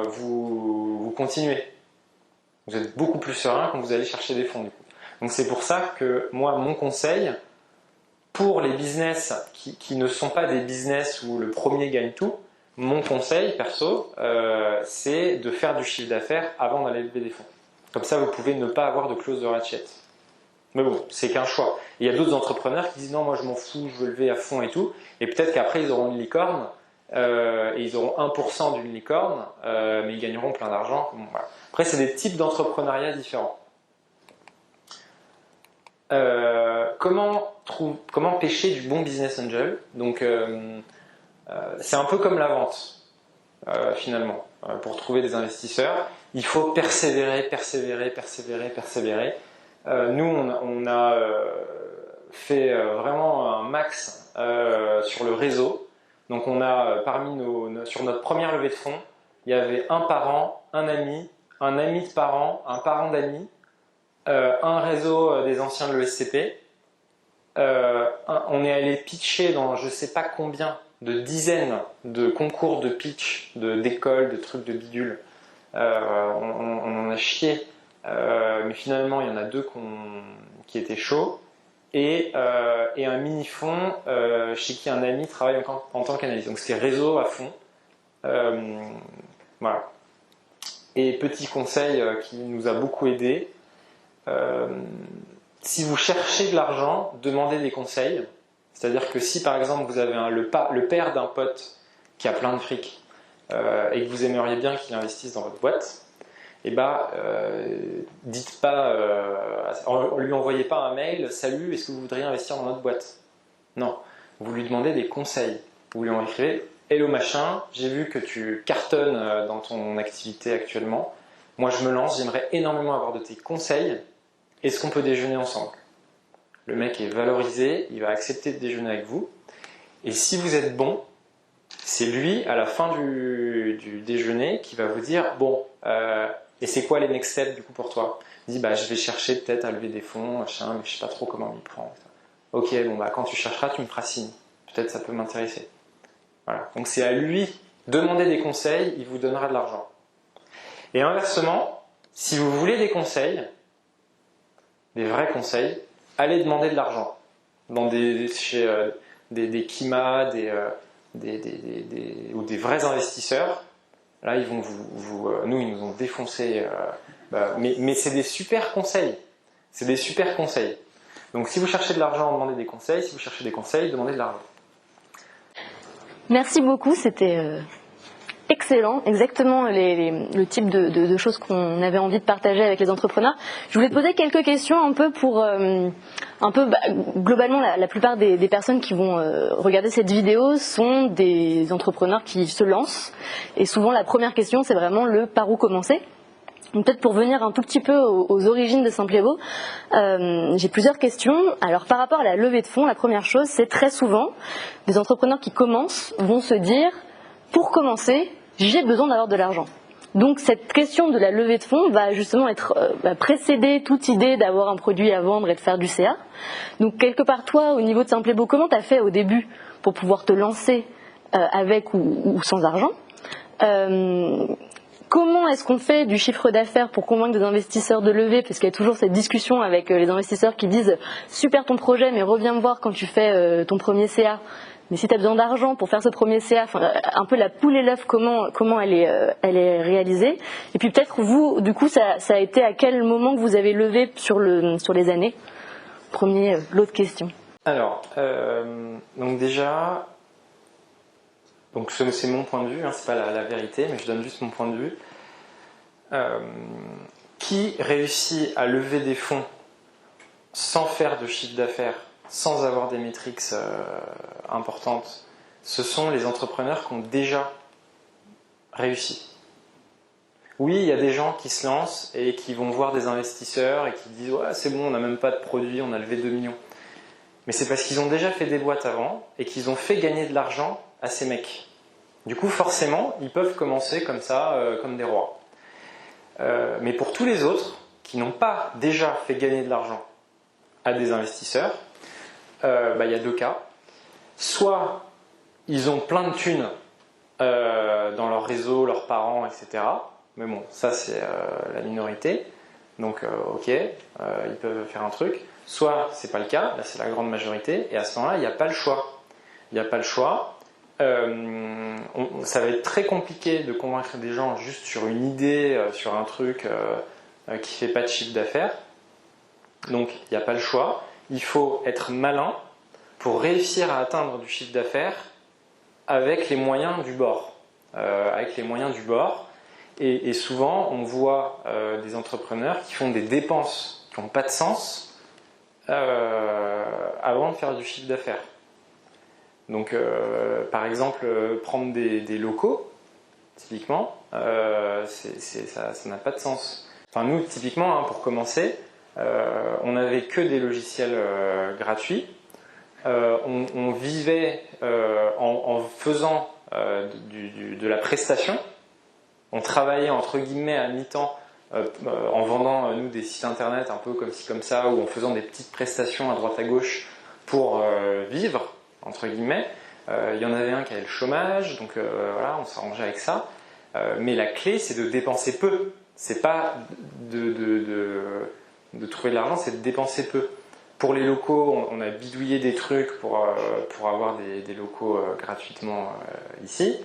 vous continuez. Vous êtes beaucoup plus serein quand vous allez chercher des fonds. Du coup. Donc c'est pour ça que moi, mon conseil, pour les business qui ne sont pas des business où le premier gagne tout, mon conseil perso, c'est de faire du chiffre d'affaires avant d'aller lever des fonds. Comme ça, vous pouvez ne pas avoir de clause de ratchet. Mais bon, c'est qu'un choix. Et il y a d'autres entrepreneurs qui disent non, moi je m'en fous, je veux lever à fond et tout. Et peut-être qu'après ils auront une licorne, et ils auront 1% d'une licorne, mais ils gagneront plein d'argent. Bon, voilà. Après, c'est des types d'entrepreneuriat différents. Comment pêcher du bon business angel? Donc, C'est un peu comme la vente, finalement. Pour trouver des investisseurs, il faut persévérer, persévérer, persévérer, persévérer. Nous, on a fait vraiment un max sur le réseau. Donc on a sur notre première levée de fonds, il y avait un parent, un ami de parent, un parent d'amis, un réseau des anciens de l'ESCP. On est allé pitcher dans je sais pas combien de dizaines de concours de pitch, d'écoles, de trucs de bidule. On en a chié, mais finalement il y en a deux qui étaient chauds. Et un mini-fonds chez qui un ami travaille en tant qu'analyste. Donc c'était réseau à fond. Voilà. Et petit conseil qui nous a beaucoup aidé, si vous cherchez de l'argent, demandez des conseils. C'est-à-dire que si par exemple vous avez le père d'un pote qui a plein de fric et que vous aimeriez bien qu'il investisse dans votre boîte, et dites pas, lui envoyez pas un mail, salut, est-ce que vous voudriez investir dans notre boîte? Non, vous lui demandez des conseils. Vous lui écrivez, hello machin, j'ai vu que tu cartonnes dans ton activité actuellement. Moi je me lance, j'aimerais énormément avoir de tes conseils. Est-ce qu'on peut déjeuner ensemble? Le mec est valorisé, il va accepter de déjeuner avec vous. Et si vous êtes bon, c'est lui, à la fin du déjeuner, qui va vous dire, bon, et c'est quoi les next steps du coup pour toi? Il dit, je vais chercher peut-être à lever des fonds, machin, mais je sais pas trop comment m'y prendre. Ok, bon quand tu chercheras, tu me feras signe. Peut-être ça peut m'intéresser. Voilà. Donc c'est à lui, demandez des conseils, il vous donnera de l'argent. Et inversement, si vous voulez des conseils, des vrais conseils, allez demander de l'argent. Chez des Kima, ou des vrais investisseurs. Là, ils vont nous, ils nous ont défoncé. Mais c'est des super conseils. C'est des super conseils. Donc, si vous cherchez de l'argent, demandez des conseils. Si vous cherchez des conseils, demandez de l'argent. Merci beaucoup. C'était excellent. Exactement le type de choses qu'on avait envie de partager avec les entrepreneurs. Je voulais te poser quelques questions un peu pour globalement la plupart des personnes qui vont regarder cette vidéo sont des entrepreneurs qui se lancent et souvent la première question c'est vraiment le par où commencer. Donc peut-être pour venir un tout petit peu aux origines de Simplevo, j'ai plusieurs questions. Alors par rapport à la levée de fonds, la première chose c'est très souvent des entrepreneurs qui commencent vont se dire pour commencer j'ai besoin d'avoir de l'argent. Donc cette question de la levée de fonds va justement précéder toute idée d'avoir un produit à vendre et de faire du CA. Donc quelque part toi, au niveau de Simplevo, comment tu as fait au début pour pouvoir te lancer avec ou sans argent? Comment est-ce qu'on fait du chiffre d'affaires pour convaincre des investisseurs de lever? Parce qu'il y a toujours cette discussion avec les investisseurs qui disent super ton projet mais reviens me voir quand tu fais ton premier CA. Mais si tu as besoin d'argent pour faire ce premier CA, un peu la poule et l'œuf, comment elle est réalisée. Et puis peut-être vous, du coup, ça a été à quel moment que vous avez levé sur les années? L'autre question. Alors, donc déjà, c'est mon point de vue, c'est pas la vérité, mais je donne juste mon point de vue. Qui réussit à lever des fonds sans faire de chiffre d'affaires, sans avoir des métriques importantes, ce sont les entrepreneurs qui ont déjà réussi. Oui, il y a des gens qui se lancent et qui vont voir des investisseurs et qui disent ouais, c'est bon, on n'a même pas de produit, on a levé 2 millions. Mais c'est parce qu'ils ont déjà fait des boîtes avant et qu'ils ont fait gagner de l'argent à ces mecs. Du coup, forcément, ils peuvent commencer comme ça, comme des rois. Mais pour tous les autres qui n'ont pas déjà fait gagner de l'argent à des investisseurs, il y a deux cas. Soit ils ont plein de thunes dans leur réseau, leurs parents, etc. Mais bon, ça c'est la minorité. Donc ok, ils peuvent faire un truc. Soit c'est pas le cas, là c'est la grande majorité, et à ce moment-là, il n'y a pas le choix. Il n'y a pas le choix. Ça va être très compliqué de convaincre des gens juste sur une idée, sur un truc qui fait pas de chiffre d'affaires. Donc il n'y a pas le choix. Il faut être malin pour réussir à atteindre du chiffre d'affaires avec les moyens du bord. Et souvent, on voit des entrepreneurs qui font des dépenses qui n'ont pas de sens avant de faire du chiffre d'affaires. Donc, par exemple, prendre des locaux, typiquement, ça n'a pas de sens. Enfin, nous, typiquement, hein, pour commencer, on n'avait que des logiciels gratuits. On vivait en faisant de la prestation. On travaillait entre guillemets à mi-temps en vendant nous des sites internet un peu comme ci comme ça, ou en faisant des petites prestations à droite à gauche pour vivre entre guillemets. Il y en avait un qui avait le chômage, donc voilà, on s'arrangeait avec ça. Mais la clé, c'est de dépenser peu. C'est pas de trouver de l'argent, c'est de dépenser peu. Pour les locaux, on a bidouillé des trucs pour avoir des locaux gratuitement ici.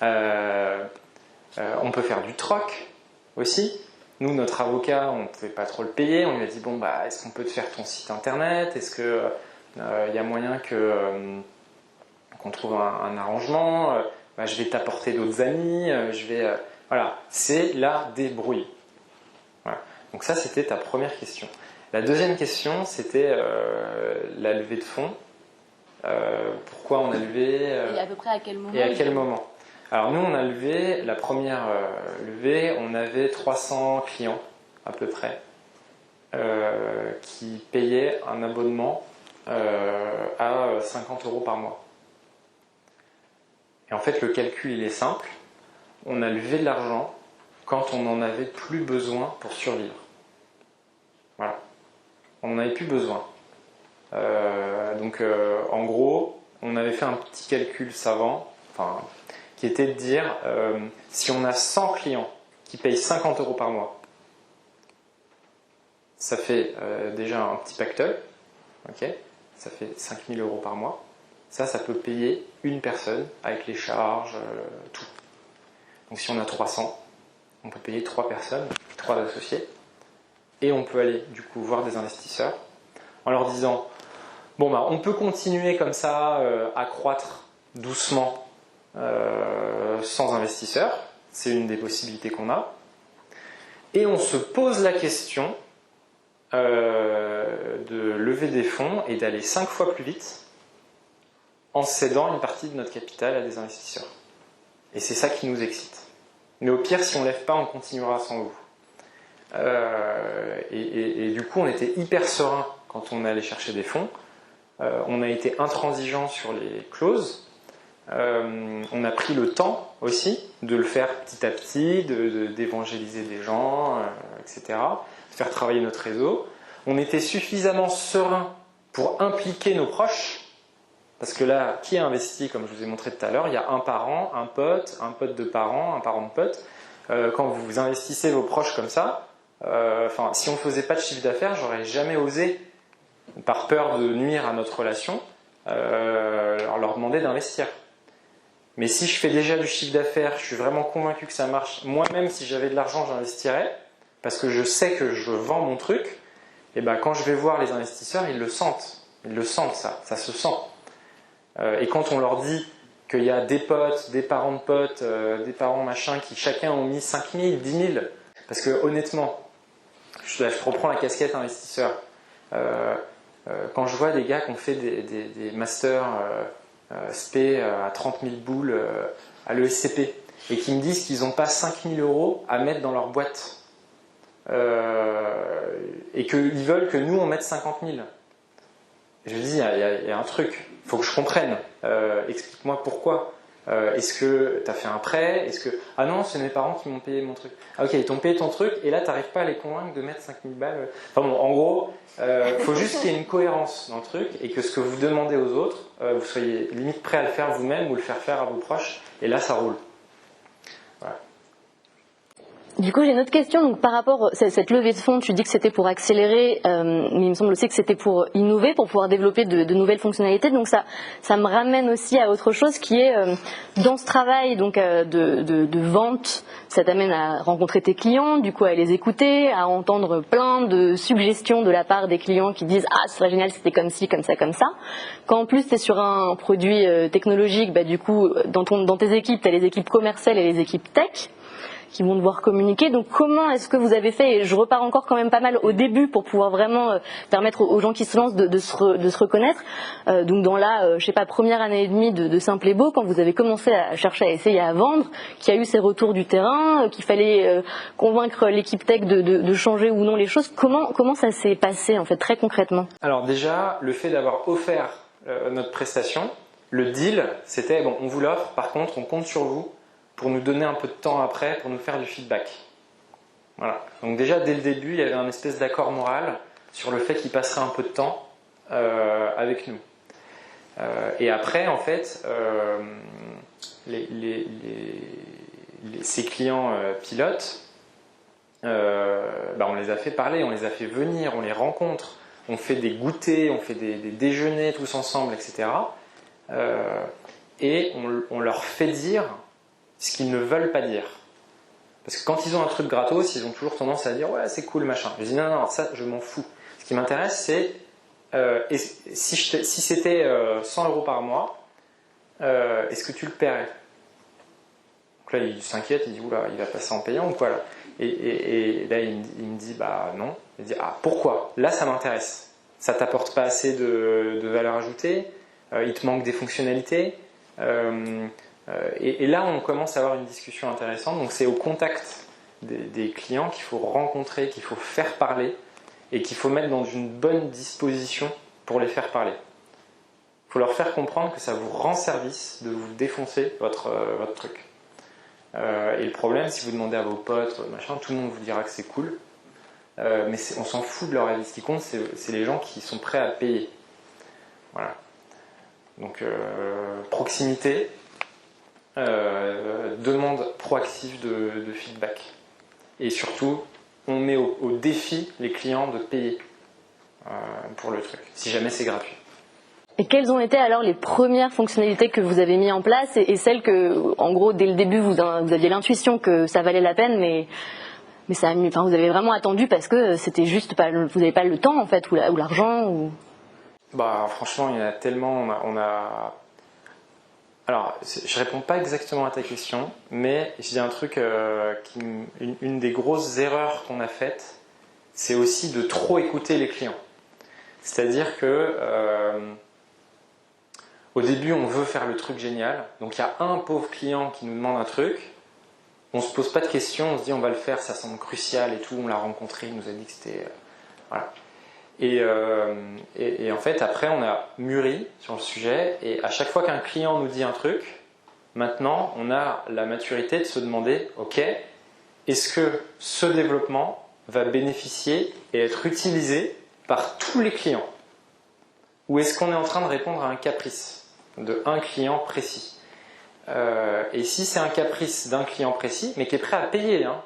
On peut faire du troc aussi. Nous, notre avocat, on ne pouvait pas trop le payer. On lui a dit, bon, bah, est-ce qu'on peut te faire ton site internet? Est-ce qu'il y a moyen qu'on trouve un arrangement? Bah, je vais t'apporter d'autres amis. Voilà, c'est la débrouille. Voilà. Donc ça, c'était ta première question. La deuxième question, c'était la levée de fonds. Pourquoi on a levé et à peu près à quel moment? Et à quel moment? Alors nous, on a levé, la première levée, on avait 300 clients à peu près qui payaient un abonnement à 50 € par mois. Et en fait, le calcul, il est simple. On a levé de l'argent quand on n'en avait plus besoin pour survivre. Voilà. On n'en avait plus besoin. Donc, en gros, on avait fait un petit calcul savant, qui était de dire, si on a 100 clients qui payent 50 € par mois, ça fait déjà un petit pactole, okay, ça fait 5 000 € par mois. Ça peut payer une personne avec les charges, tout. Donc si on a 300, on peut payer 3 personnes, 3 associés, et on peut aller du coup voir des investisseurs en leur disant, bon bah on peut continuer comme ça à croître doucement sans investisseurs, c'est une des possibilités qu'on a, et on se pose la question de lever des fonds et d'aller 5 fois plus vite en cédant une partie de notre capital à des investisseurs. Et c'est ça qui nous excite. Mais au pire, si on ne lève pas, on continuera sans vous. Et du coup, on était hyper serein quand on allait chercher des fonds. On a été intransigeant sur les clauses. On a pris le temps aussi de le faire petit à petit, d'évangéliser des gens, etc. De faire travailler notre réseau. On était suffisamment serein pour impliquer nos proches. Parce que là, qui a investi, comme je vous ai montré tout à l'heure, il y a un parent, un pote de parent, un parent de pote. Quand vous investissez vos proches comme ça, si on ne faisait pas de chiffre d'affaires, j'aurais jamais osé, par peur de nuire à notre relation, leur demander d'investir. Mais si je fais déjà du chiffre d'affaires, je suis vraiment convaincu que ça marche, moi-même si j'avais de l'argent, j'investirais, parce que je sais que je vends mon truc, et ben quand je vais voir les investisseurs, ils le sentent. Ils le sentent, ça se sent. Et quand on leur dit qu'il y a des potes, des parents de potes, des parents machin qui chacun ont mis 5 000, 10 000, parce que honnêtement, je reprends la casquette investisseur. Quand je vois des gars qui ont fait des masters SP à 30 000 boules à l'ESCP et qui me disent qu'ils n'ont pas 5 000 € à mettre dans leur boîte et qu'ils veulent que nous on mette 50 000. Je dis, il y a un truc, il faut que je comprenne. Explique-moi pourquoi. Est-ce que tu as fait un prêt? Ah non, c'est mes parents qui m'ont payé mon truc. Ah ok, ils t'ont payé ton truc et là tu n'arrives pas à les convaincre de mettre 5 000 balles. Enfin bon, en gros, il faut juste qu'il y ait une cohérence dans le truc et que ce que vous demandez aux autres, vous soyez limite prêt à le faire vous-même ou le faire à vos proches, et là ça roule. Voilà. Du coup, j'ai une autre question. Donc, par rapport à cette levée de fonds, tu dis que c'était pour accélérer, mais il me semble aussi que c'était pour innover, pour pouvoir développer de nouvelles fonctionnalités. Donc, ça me ramène aussi à autre chose qui est dans ce travail donc de vente, ça t'amène à rencontrer tes clients, du coup à les écouter, à entendre plein de suggestions de la part des clients qui disent ah, ce serait génial, c'était comme ci, comme ça, comme ça. Quand en plus tu es sur un produit technologique, bah, du coup dans tes équipes, tu as les équipes commerciales et les équipes tech qui vont devoir communiquer. Donc comment est-ce que vous avez fait, et je repars encore quand même pas mal au début pour pouvoir vraiment permettre aux gens qui se lancent de se reconnaître. Donc dans la, je sais pas, première année et demie de Simple et Beau, quand vous avez commencé à chercher à essayer à vendre, qu'il y a eu ces retours du terrain, qu'il fallait convaincre l'équipe tech de changer ou non les choses, comment ça s'est passé en fait très concrètement? Alors déjà, le fait d'avoir offert notre prestation, le deal, c'était bon, on vous l'offre, par contre, on compte sur vous pour nous donner un peu de temps après, pour nous faire du feedback. Voilà. Donc déjà, dès le début, il y avait un espèce d'accord moral sur le fait qu'il passerait un peu de temps avec nous. Et après, en fait, ces clients pilotes, on les a fait parler, on les a fait venir, on les rencontre, on fait des goûters, on fait des déjeuners tous ensemble, etc. Et on leur fait dire ce qu'ils ne veulent pas dire. Parce que quand ils ont un truc gratos, ils ont toujours tendance à dire « ouais, c'est cool, machin ». Je dis « non, ça, je m'en fous ». Ce qui m'intéresse, c'est si c'était 100 € par mois, est-ce que tu le paierais? Donc là, il s'inquiète, il dit « oula, il va passer en payant ou quoi là ?» Et là, il me dit « bah non ». Il dit « ah, pourquoi? Là, ça m'intéresse. Ça t'apporte pas assez de valeur ajoutée, il te manque des fonctionnalités. » Et là, on commence à avoir une discussion intéressante. Donc c'est au contact des clients qu'il faut rencontrer, qu'il faut faire parler et qu'il faut mettre dans une bonne disposition pour les faire parler. Il faut leur faire comprendre que ça vous rend service de vous défoncer votre truc. Et le problème, si vous demandez à vos potes, machin, tout le monde vous dira que c'est cool. Mais on s'en fout de leur avis. Ce qui compte, c'est les gens qui sont prêts à payer. Voilà. Donc proximité, demande proactive de feedback. Et surtout, on met au défi les clients de payer pour le truc, si jamais c'est gratuit. Et quelles ont été alors les premières fonctionnalités que vous avez mis en place et celles que, en gros, dès le début, vous aviez l'intuition que ça valait la peine, mais ça a mis, enfin, vous avez vraiment attendu parce que c'était juste pas, vous n'avez pas le temps en fait, ou l'argent ou... Bah franchement, il y en a tellement. Alors, je réponds pas exactement à ta question, mais je dis un truc une des grosses erreurs qu'on a faites, c'est aussi de trop écouter les clients. C'est-à-dire que au début, on veut faire le truc génial. Donc, il y a un pauvre client qui nous demande un truc. On se pose pas de questions. On se dit, on va le faire. Ça semble crucial et tout. On l'a rencontré. Il nous a dit que c'était voilà. Et en fait, après, on a mûri sur le sujet. Et à chaque fois qu'un client nous dit un truc, maintenant, on a la maturité de se demander, ok, est-ce que ce développement va bénéficier et être utilisé par tous les clients? Ou est-ce qu'on est en train de répondre à un caprice de un client précis? Et si c'est un caprice d'un client précis, mais qui est prêt à payer, hein,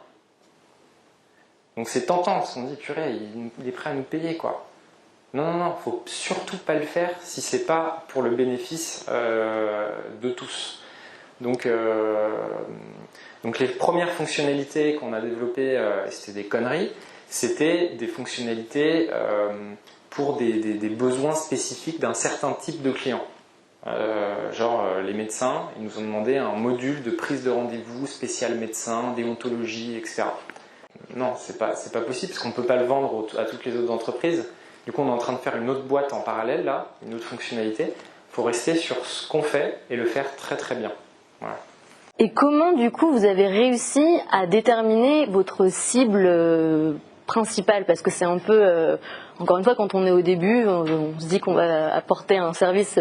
donc c'est tentant, parce qu'on dit purée, il est prêt à nous payer quoi. Non, faut surtout pas le faire si c'est pas pour le bénéfice de tous. Donc les premières fonctionnalités qu'on a développées, c'était des conneries, c'était des fonctionnalités pour des besoins spécifiques d'un certain type de client. Les médecins, ils nous ont demandé un module de prise de rendez-vous spécial médecin, déontologie, etc. Non, c'est pas possible parce qu'on ne peut pas le vendre à toutes les autres entreprises. Du coup, on est en train de faire une autre boîte en parallèle, là, une autre fonctionnalité. Il faut rester sur ce qu'on fait et le faire très très bien. Voilà. Et comment, du coup, vous avez réussi à déterminer votre cible principale? Parce que c'est un peu, encore une fois, quand on est au début, on se dit qu'on va apporter un service,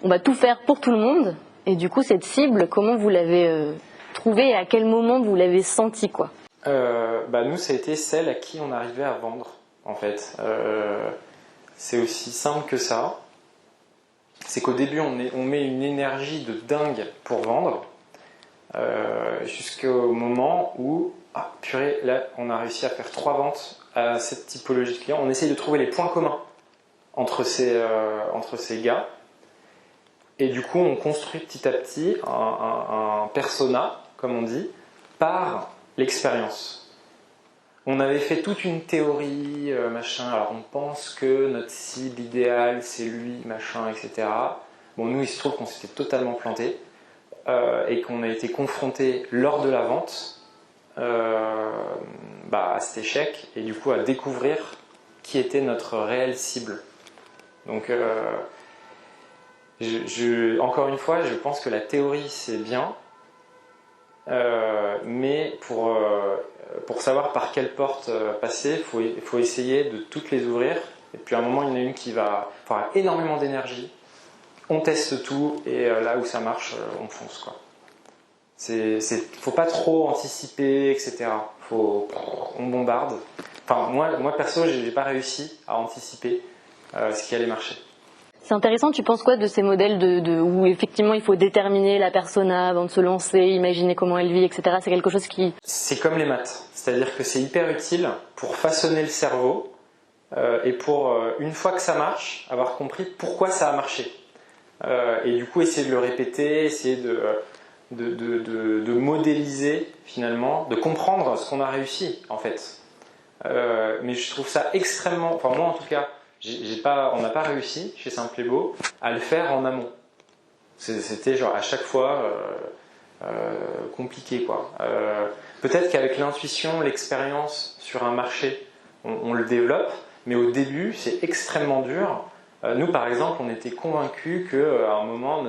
on va tout faire pour tout le monde. Et du coup, cette cible, comment vous l'avez trouvée et à quel moment vous l'avez sentie, quoi? Nous, ça a été celle à qui on arrivait à vendre, en fait. C'est aussi simple que ça. C'est qu'au début, on met une énergie de dingue pour vendre, jusqu'au moment où, purée, là, on a réussi à faire 3 ventes à cette typologie de clients. On essaye de trouver les points communs entre ces gars. Et du coup, on construit petit à petit un persona, comme on dit, par l'expérience. On avait fait toute une théorie, machin, alors on pense que notre cible idéale, c'est lui, machin, etc. Bon, nous, il se trouve qu'on s'était totalement planté et qu'on a été confronté lors de la vente à cet échec et du coup à découvrir qui était notre réelle cible. Donc encore une fois, je pense que la théorie c'est bien, mais pour savoir par quelle porte passer, il faut essayer de toutes les ouvrir. Et puis à un moment, il y en a une qui va avoir énormément d'énergie. On teste tout et là où ça marche, on fonce, quoi. Faut pas trop anticiper, etc. On bombarde. Enfin, moi perso, j'ai pas réussi à anticiper ce qui allait marcher. C'est intéressant, tu penses quoi de ces modèles où effectivement il faut déterminer la persona avant de se lancer, imaginer comment elle vit, etc. C'est quelque chose qui... C'est comme les maths, c'est-à-dire que c'est hyper utile pour façonner le cerveau et pour, une fois que ça marche, avoir compris pourquoi ça a marché. Et du coup essayer de le répéter, essayer de modéliser finalement, de comprendre ce qu'on a réussi en fait. Mais je trouve ça extrêmement, enfin moi en tout cas, on n'a pas réussi chez Simple et Beau à le faire en amont. C'était genre à chaque fois compliqué quoi. Peut-être qu'avec l'intuition, l'expérience sur un marché, on le développe, mais au début c'est extrêmement dur. Nous par exemple, on était convaincus qu'à un moment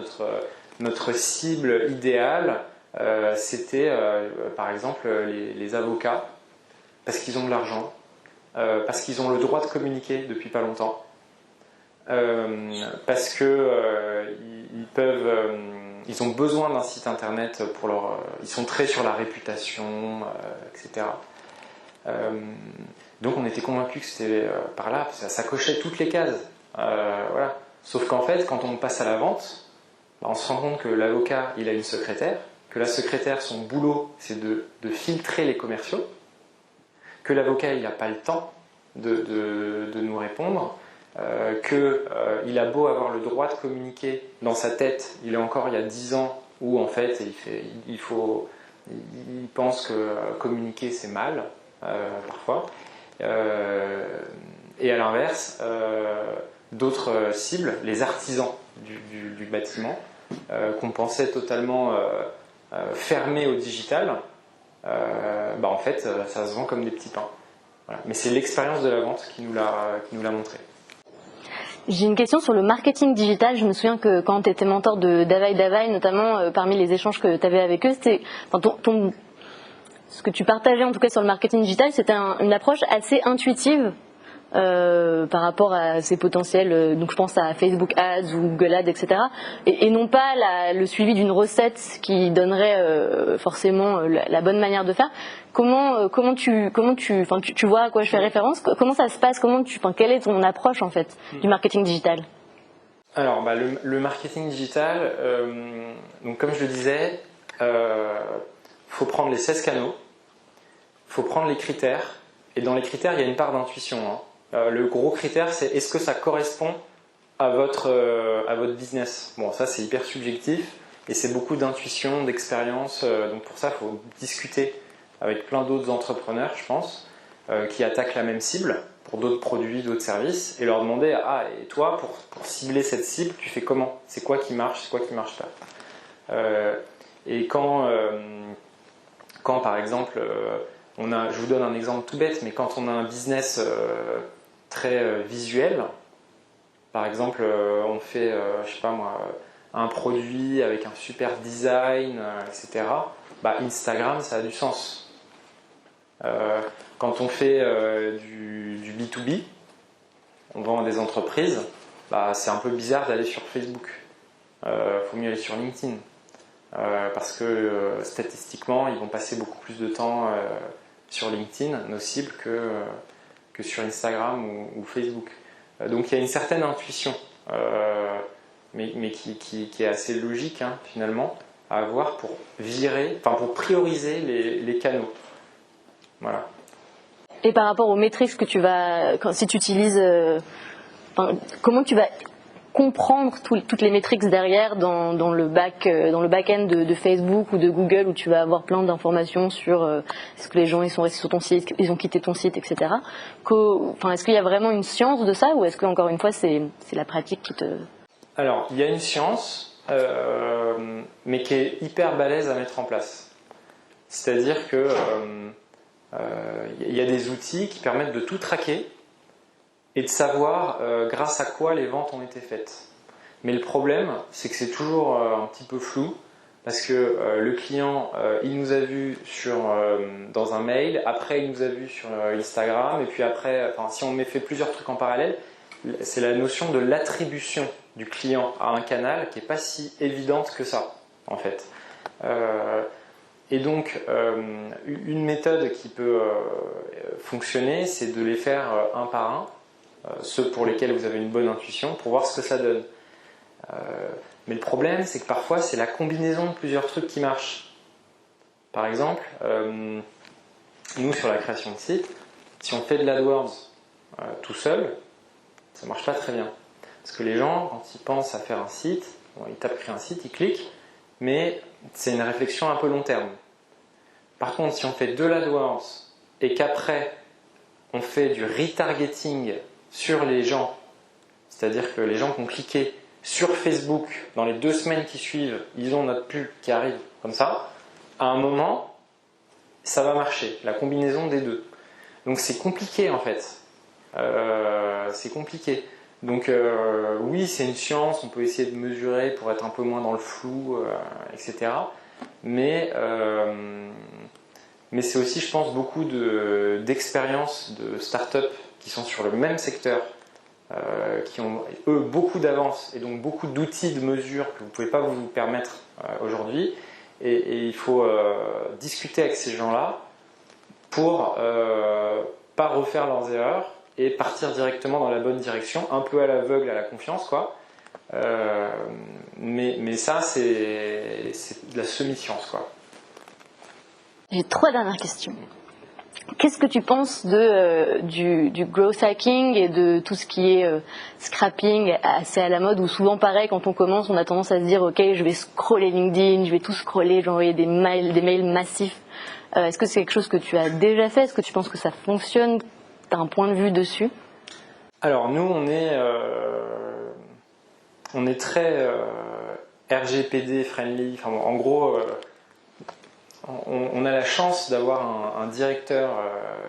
notre cible idéale c'était par exemple les avocats, parce qu'ils ont de l'argent. Parce qu'ils ont le droit de communiquer depuis pas longtemps, parce que ils ont besoin d'un site internet ils sont très sur la réputation, etc. Donc on était convaincus que c'était par là, parce que ça cochait toutes les cases. Voilà. Sauf qu'en fait, quand on passe à la vente, on se rend compte que l'avocat, il a une secrétaire, que la secrétaire, son boulot, c'est de filtrer les commerciaux, que l'avocat il n'a pas le temps de nous répondre, qu'il a beau avoir le droit de communiquer dans sa tête, il est encore il y a 10 ans où en fait il pense que communiquer c'est mal parfois, et à l'inverse d'autres cibles, les artisans du bâtiment qu'on pensait totalement fermés au digital, en fait ça se vend comme des petits pains. Voilà. Mais c'est l'expérience de la vente qui nous l'a montré. J'ai une question sur le marketing digital. Je me souviens que quand tu étais mentor de Davai, notamment parmi les échanges que tu avais avec eux, c'était, ce que tu partageais en tout cas sur le marketing digital, c'était une approche assez intuitive par rapport à ces potentiels, donc je pense à Facebook Ads ou Google Ads, etc. Et non pas le suivi d'une recette qui donnerait forcément la bonne manière de faire. Comment tu vois à quoi je fais référence? Comment ça se passe? Quelle est ton approche en fait du marketing digital? Alors le marketing digital, donc comme je le disais, faut prendre les 16 canaux, faut prendre les critères, et dans les critères il y a une part d'intuition, hein. Le gros critère, c'est est-ce que ça correspond à votre business. Bon, ça c'est hyper subjectif et c'est beaucoup d'intuition, d'expérience. Donc pour ça, il faut discuter avec plein d'autres entrepreneurs, je pense, qui attaquent la même cible pour d'autres produits, d'autres services, et leur demander et toi, pour cibler cette cible, tu fais comment? C'est quoi qui marche? C'est quoi qui marche pas? Et quand par exemple, je vous donne un exemple tout bête, mais quand on a un business très visuel, par exemple on fait je sais pas moi, un produit avec un super design, etc., Instagram ça a du sens. Quand on fait du B2B, on vend à des entreprises, c'est un peu bizarre d'aller sur Facebook, faut mieux aller sur LinkedIn, parce que statistiquement ils vont passer beaucoup plus de temps sur LinkedIn, nos cibles, que sur Instagram ou Facebook. Donc il y a une certaine intuition, mais qui est assez logique, hein, finalement, à avoir pour prioriser les canaux. Voilà. Et par rapport aux métriques que si tu utilises, comment tu vas comprendre toutes les métriques derrière dans le back-end de Facebook ou de Google, où tu vas avoir plein d'informations sur est-ce que les gens ils sont restés sur ton site, ils ont quitté ton site, etc. Est-ce qu'il y a vraiment une science de ça, ou est-ce que encore une fois c'est la pratique qui te... Alors il y a une science, mais qui est hyper balèze à mettre en place. C'est-à-dire que y a des outils qui permettent de tout traquer et de savoir grâce à quoi les ventes ont été faites. Mais le problème, c'est que c'est toujours un petit peu flou, parce que le client, il nous a vu dans un mail, après il nous a vu sur Instagram, et puis après, si on fait plusieurs trucs en parallèle, c'est la notion de l'attribution du client à un canal qui n'est pas si évidente que ça, en fait. Et donc, une méthode qui peut fonctionner, c'est de les faire un par un, ceux pour lesquels vous avez une bonne intuition, pour voir ce que ça donne. Mais le problème, c'est que parfois, c'est la combinaison de plusieurs trucs qui marchent. Par exemple, nous, sur la création de site, si on fait de l'AdWords tout seul, ça marche pas très bien. Parce que les gens, quand ils pensent à faire un site, ils tapent créer un site, ils cliquent, mais c'est une réflexion un peu long terme. Par contre, si on fait de l'AdWords et qu'après, on fait du retargeting sur les gens, c'est-à-dire que les gens qui ont cliqué sur Facebook, dans les 2 semaines qui suivent, ils ont notre pub qui arrive comme ça, à un moment, ça va marcher, la combinaison des deux. Donc c'est compliqué en fait. C'est compliqué. Donc oui, c'est une science, on peut essayer de mesurer pour être un peu moins dans le flou, etc. Mais c'est aussi, je pense, beaucoup d'expériences de start-up qui sont sur le même secteur, qui ont, eux, beaucoup d'avance et donc beaucoup d'outils de mesure que vous ne pouvez pas vous permettre aujourd'hui. Et il faut discuter avec ces gens-là pour pas refaire leurs erreurs et partir directement dans la bonne direction, un peu à l'aveugle, à la confiance, quoi. Mais ça, c'est de la semi-science, quoi. J'ai 3 dernières questions. Qu'est-ce que tu penses du growth hacking et de tout ce qui est scrapping assez à la mode, où souvent pareil, quand on commence, on a tendance à se dire ok, je vais scroller LinkedIn, je vais tout scroller, je vais envoyer des mails massifs. Est-ce que c'est quelque chose que tu as déjà fait? Est-ce que tu penses que ça fonctionne? Tu as un point de vue dessus? Alors nous, on est très RGPD friendly. Enfin, en gros, on a la chance d'avoir un directeur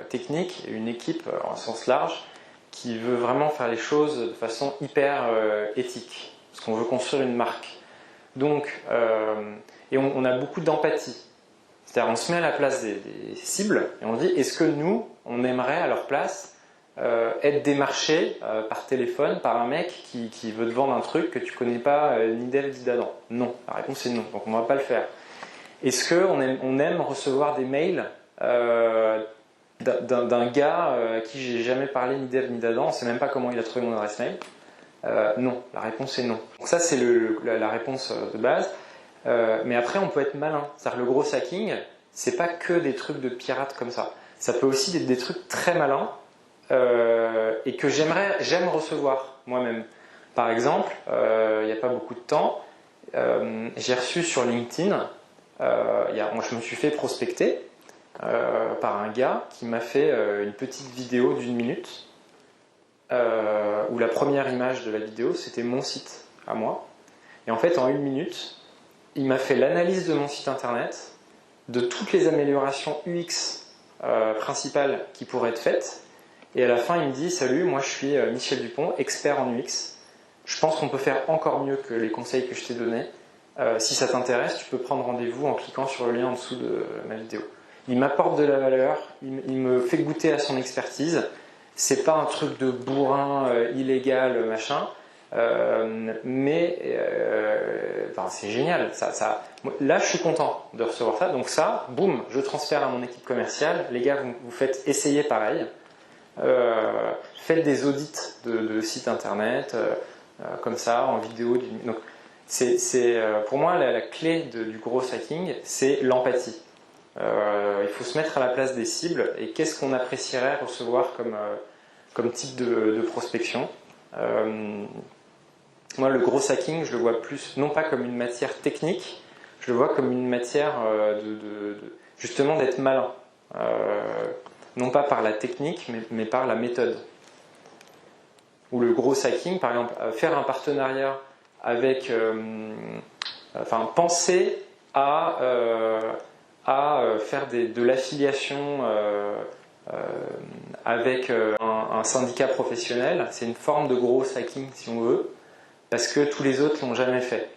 technique et une équipe en sens large qui veut vraiment faire les choses de façon hyper éthique, parce qu'on veut construire une marque. Donc, et on a beaucoup d'empathie. C'est-à-dire, on se met à la place des cibles et on dit, est-ce que nous, on aimerait à leur place être démarché par téléphone par un mec qui veut te vendre un truc que tu connais pas ni d'Ève ni d'Adam? Non, la réponse est non, donc on ne va pas le faire. Est-ce qu'on aime recevoir des mails d'un gars à qui j'ai jamais parlé ni d'Ève ni d'Adam, on ne sait même pas comment il a trouvé mon adresse mail? Non, la réponse est non. Donc ça, c'est la réponse de base. Mais après, on peut être malin. C'est-à-dire le gros hacking, c'est pas que des trucs de pirates comme ça. Ça peut aussi être des trucs très malins et que j'aime recevoir moi-même. Par exemple, il n'y a pas beaucoup de temps, j'ai reçu sur LinkedIn, moi je me suis fait prospecter par un gars qui m'a fait une petite vidéo d'1 minute où la première image de la vidéo c'était mon site à moi. Et en fait, en 1 minute, il m'a fait l'analyse de mon site internet, de toutes les améliorations UX principales qui pourraient être faites. Et à la fin, il me dit « Salut, moi je suis Michel Dupont, expert en UX. Je pense qu'on peut faire encore mieux que les conseils que je t'ai donnés. Si ça t'intéresse, tu peux prendre rendez-vous en cliquant sur le lien en dessous de ma vidéo. » Il m'apporte de la valeur, il me fait goûter à son expertise. C'est pas un truc de bourrin illégal, machin. C'est génial. Là, je suis content de recevoir ça. Donc ça, boum, je transfère à mon équipe commerciale. Les gars, vous faites essayer pareil. Faites des audits de sites internet, comme ça, en vidéo. Donc, pour moi, la clé du gros hacking, c'est l'empathie. Il faut se mettre à la place des cibles et qu'est-ce qu'on apprécierait recevoir comme type de prospection. Moi, le gros hacking, je le vois plus, non pas comme une matière technique, je le vois comme une matière justement d'être malin. Non pas par la technique, mais par la méthode. Ou le gros hacking, par exemple, faire un partenariat avec... penser à à faire de l'affiliation avec un syndicat professionnel. C'est une forme de gros hacking si on veut, parce que tous les autres l'ont jamais fait.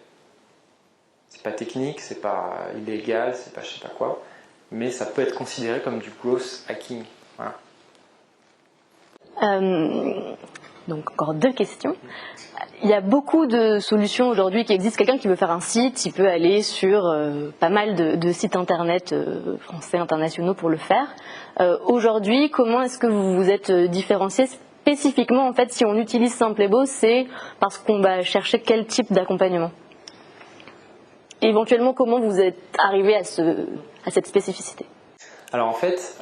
C'est pas technique, c'est pas illégal, c'est pas je sais pas quoi, mais ça peut être considéré comme du gross hacking. Voilà. Donc encore 2 questions. Il y a beaucoup de solutions aujourd'hui qui existent. Quelqu'un qui veut faire un site, il peut aller sur pas mal de sites internet français, internationaux pour le faire. Aujourd'hui, comment est-ce que vous vous êtes différencié spécifiquement en fait si on utilise Simplebo, c'est parce qu'on va chercher quel type d'accompagnement? Et éventuellement, comment vous êtes arrivé à cette spécificité? Alors en fait,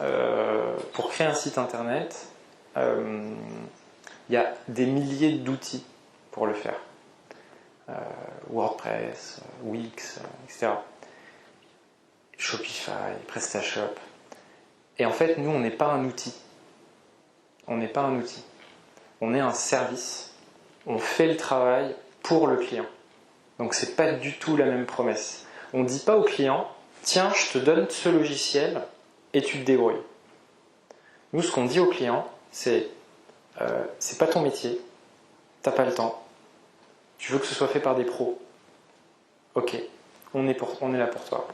pour créer un site internet, il y a des milliers d'outils pour le faire. WordPress, Wix, etc. Shopify, PrestaShop. Et en fait, nous, on n'est pas un outil. On n'est pas un outil. On est un service. On fait le travail pour le client. Donc c'est pas du tout la même promesse. On ne dit pas au client, tiens, je te donne ce logiciel et tu te débrouilles. Nous, ce qu'on dit au client, c'est pas ton métier, t'as pas le temps, tu veux que ce soit fait par des pros. Ok, on est là pour toi.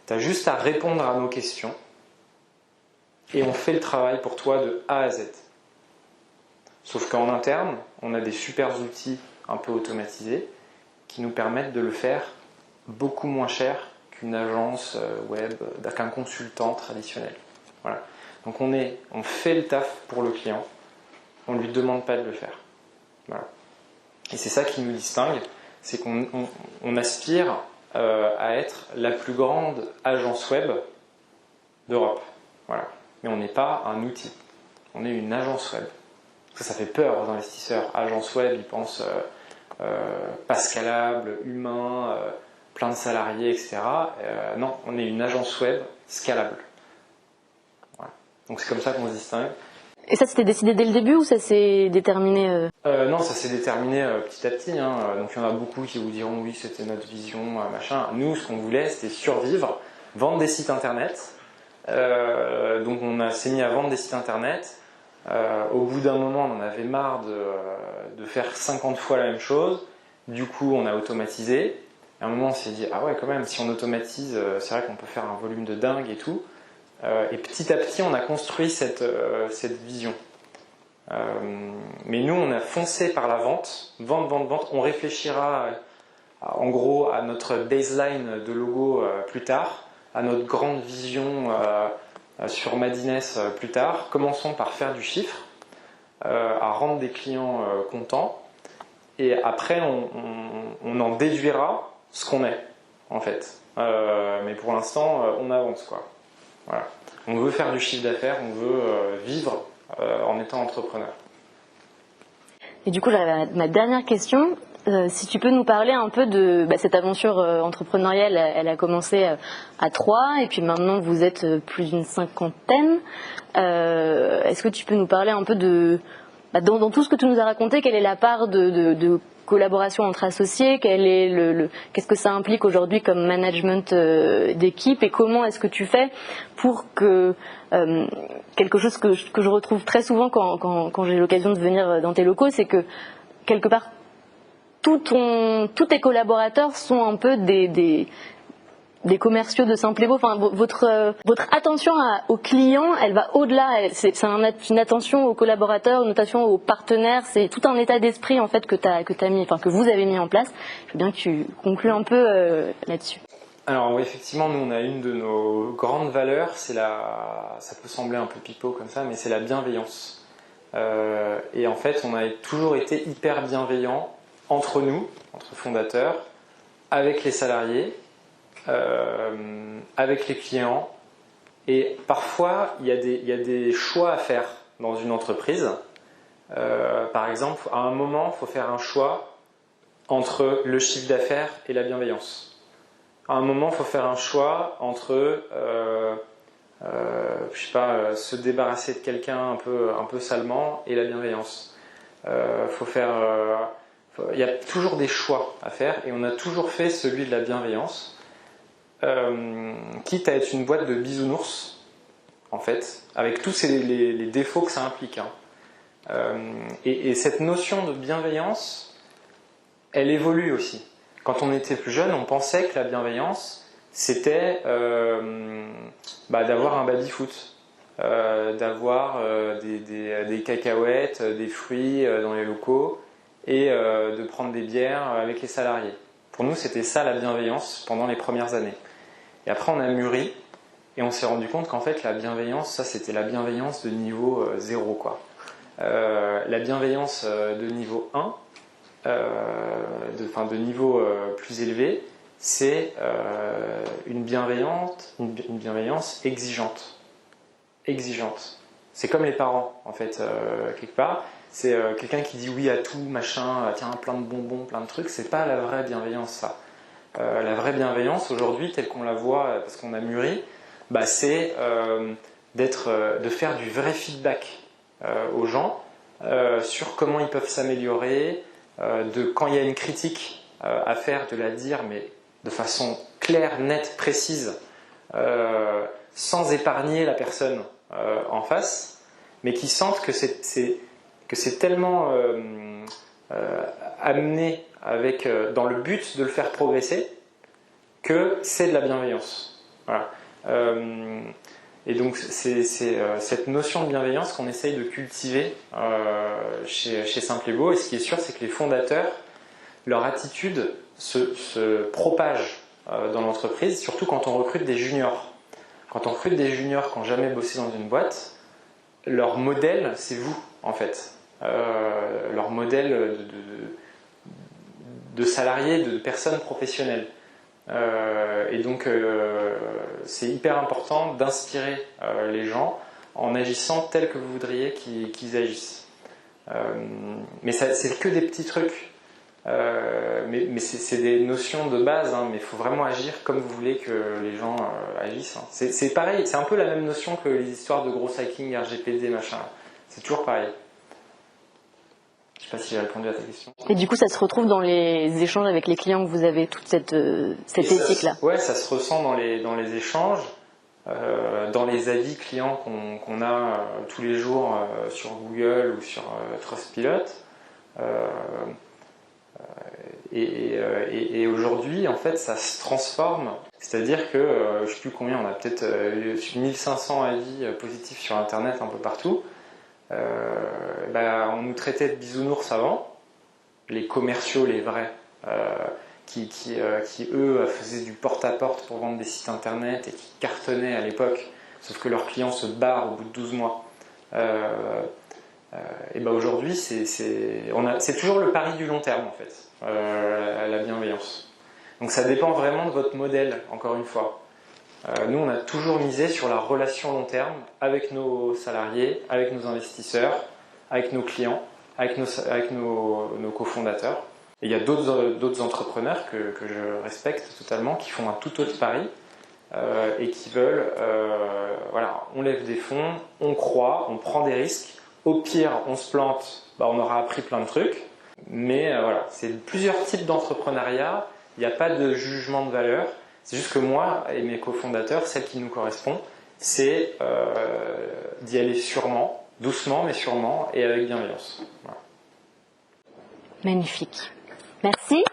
T'as juste à répondre à nos questions et on fait le travail pour toi de A à Z. Sauf qu'en interne, on a des super outils un peu automatisés qui nous permettent de le faire beaucoup moins cher qu'une agence web, qu'un consultant traditionnel. Voilà. Donc on fait le taf pour le client, on ne lui demande pas de le faire. Voilà. Et c'est ça qui nous distingue, c'est qu'on aspire à être la plus grande agence web d'Europe. Voilà. Mais on n'est pas un outil, on est une agence web. Ça fait peur aux investisseurs. Agence web, ils pensent pas scalable, humain, plein de salariés, etc. Non, on est une agence web scalable. Voilà. Donc c'est comme ça qu'on se distingue. Et ça, c'était décidé dès le début ou ça s'est déterminé Non, ça s'est déterminé petit à petit. Hein. Donc il y en a beaucoup qui vous diront oui, c'était notre vision, machin. Nous, ce qu'on voulait, c'était survivre, vendre des sites internet. Donc on s'est mis à vendre des sites internet. Au bout d'un moment, on en avait marre de faire 50 fois la même chose. Du coup, on a automatisé. À un moment, on s'est dit, ah ouais, quand même, si on automatise, c'est vrai qu'on peut faire un volume de dingue et tout. Et petit à petit, on a construit cette vision. Mais nous, on a foncé par la vente. Vente. On réfléchira en gros à notre baseline de logo plus tard, à notre grande vision sur Madines plus tard. Commençons par faire du chiffre, à rendre des clients contents, et après on en déduira ce qu'on est en fait. Mais pour l'instant on avance quoi. Voilà. On veut faire du chiffre d'affaires, on veut vivre en étant entrepreneur. Et du coup, j'arrive à ma dernière question. Si tu peux nous parler un peu de cette aventure entrepreneuriale, elle a commencé à 3 et puis maintenant vous êtes plus d'une 50aine. Est-ce que tu peux nous parler un peu de dans tout ce que tu nous as raconté, quelle est la part de collaboration entre associés, qu'est-ce que ça implique aujourd'hui comme management d'équipe et comment est-ce que tu fais pour que quelque chose que je retrouve très souvent quand j'ai l'occasion de venir dans tes locaux, c'est que quelque part tous tes collaborateurs sont un peu des commerciaux de Simplebo. Enfin, votre attention aux clients, elle va au-delà. C'est une attention aux collaborateurs, une attention aux partenaires. C'est tout un état d'esprit en fait que vous avez mis en place. Je veux bien que tu conclues un peu là-dessus. Alors oui, effectivement, nous on a une de nos grandes valeurs, ça peut sembler un peu pipeau comme ça, mais c'est la bienveillance. Et en fait, on a toujours été hyper bienveillants entre nous, entre fondateurs, avec les salariés, avec les clients. Et parfois, il y a des choix à faire dans une entreprise. Par exemple, à un moment, il faut faire un choix entre le chiffre d'affaires et la bienveillance. À un moment, il faut faire un choix entre se débarrasser de quelqu'un un peu salement et la bienveillance. Il y a toujours des choix à faire et on a toujours fait celui de la bienveillance. quitte à être une boîte de bisounours, en fait, avec tous les défauts que ça implique. Et cette notion de bienveillance, elle évolue aussi. Quand on était plus jeune, on pensait que la bienveillance, c'était d'avoir un baby-foot, d'avoir des cacahuètes, des fruits dans les locaux et de prendre des bières avec les salariés. Pour nous, c'était ça la bienveillance pendant les premières années. Et après, on a mûri et on s'est rendu compte qu'en fait, la bienveillance, ça, c'était la bienveillance de niveau 0, quoi. La bienveillance de niveau 1, de niveau plus élevé, c'est une bienveillance exigeante. C'est comme les parents, en fait, quelque part. C'est quelqu'un qui dit oui à tout, machin, tiens, plein de bonbons, plein de trucs. C'est pas la vraie bienveillance, ça. La vraie bienveillance, aujourd'hui, telle qu'on la voit, parce qu'on a mûri, c'est de faire du vrai feedback aux gens sur comment ils peuvent s'améliorer, quand il y a une critique à faire, de la dire, mais de façon claire, nette, précise, sans épargner la personne en face, mais qui sentent que c'est tellement amené dans le but de le faire progresser que c'est de la bienveillance. Voilà. Et donc c'est cette notion de bienveillance qu'on essaye de cultiver chez Simple et Beau. Et ce qui est sûr, c'est que les fondateurs, leur attitude se propage dans l'entreprise, surtout quand on recrute des juniors. Quand on recrute des juniors qui n'ont jamais bossé dans une boîte, leur modèle, c'est vous, en fait. Leur modèle de salariés, de personnes professionnelles. Et donc, c'est hyper important d'inspirer les gens en agissant tel que vous voudriez qu'ils agissent. Mais c'est que des petits trucs. Mais c'est des notions de base, mais il faut vraiment agir comme vous voulez que les gens agissent. C'est pareil, c'est un peu la même notion que les histoires de gros hacking, RGPD, machin. C'est toujours pareil. Je sais pas si j'ai répondu à ta question. Et du coup, ça se retrouve dans les échanges avec les clients que vous avez, toute cette éthique-là. Ouais, ça se ressent dans les échanges, dans les avis clients qu'on a tous les jours sur Google ou sur Trustpilot. Et aujourd'hui, en fait, ça se transforme. C'est-à-dire que, je ne sais plus combien, on a peut-être 1500 avis positifs sur Internet un peu partout. On nous traitait de bisounours avant, les commerciaux, les vrais, qui eux faisaient du porte-à-porte pour vendre des sites internet et qui cartonnaient à l'époque, sauf que leurs clients se barrent au bout de 12 mois. Aujourd'hui, c'est toujours le pari du long terme, en fait, la bienveillance. Donc ça dépend vraiment de votre modèle, encore une fois. Nous, on a toujours misé sur la relation long terme avec nos salariés, avec nos investisseurs, avec nos clients, avec nos cofondateurs. Et il y a d'autres entrepreneurs que je respecte totalement, qui font un tout autre pari et qui veulent, on lève des fonds, on croit, on prend des risques. Au pire, on se plante, on aura appris plein de trucs. Mais c'est plusieurs types d'entrepreneuriat. Il n'y a pas de jugement de valeur. C'est juste que moi et mes cofondateurs, celle qui nous correspond, c'est d'y aller sûrement, doucement mais sûrement et avec bienveillance. Voilà. Magnifique. Merci.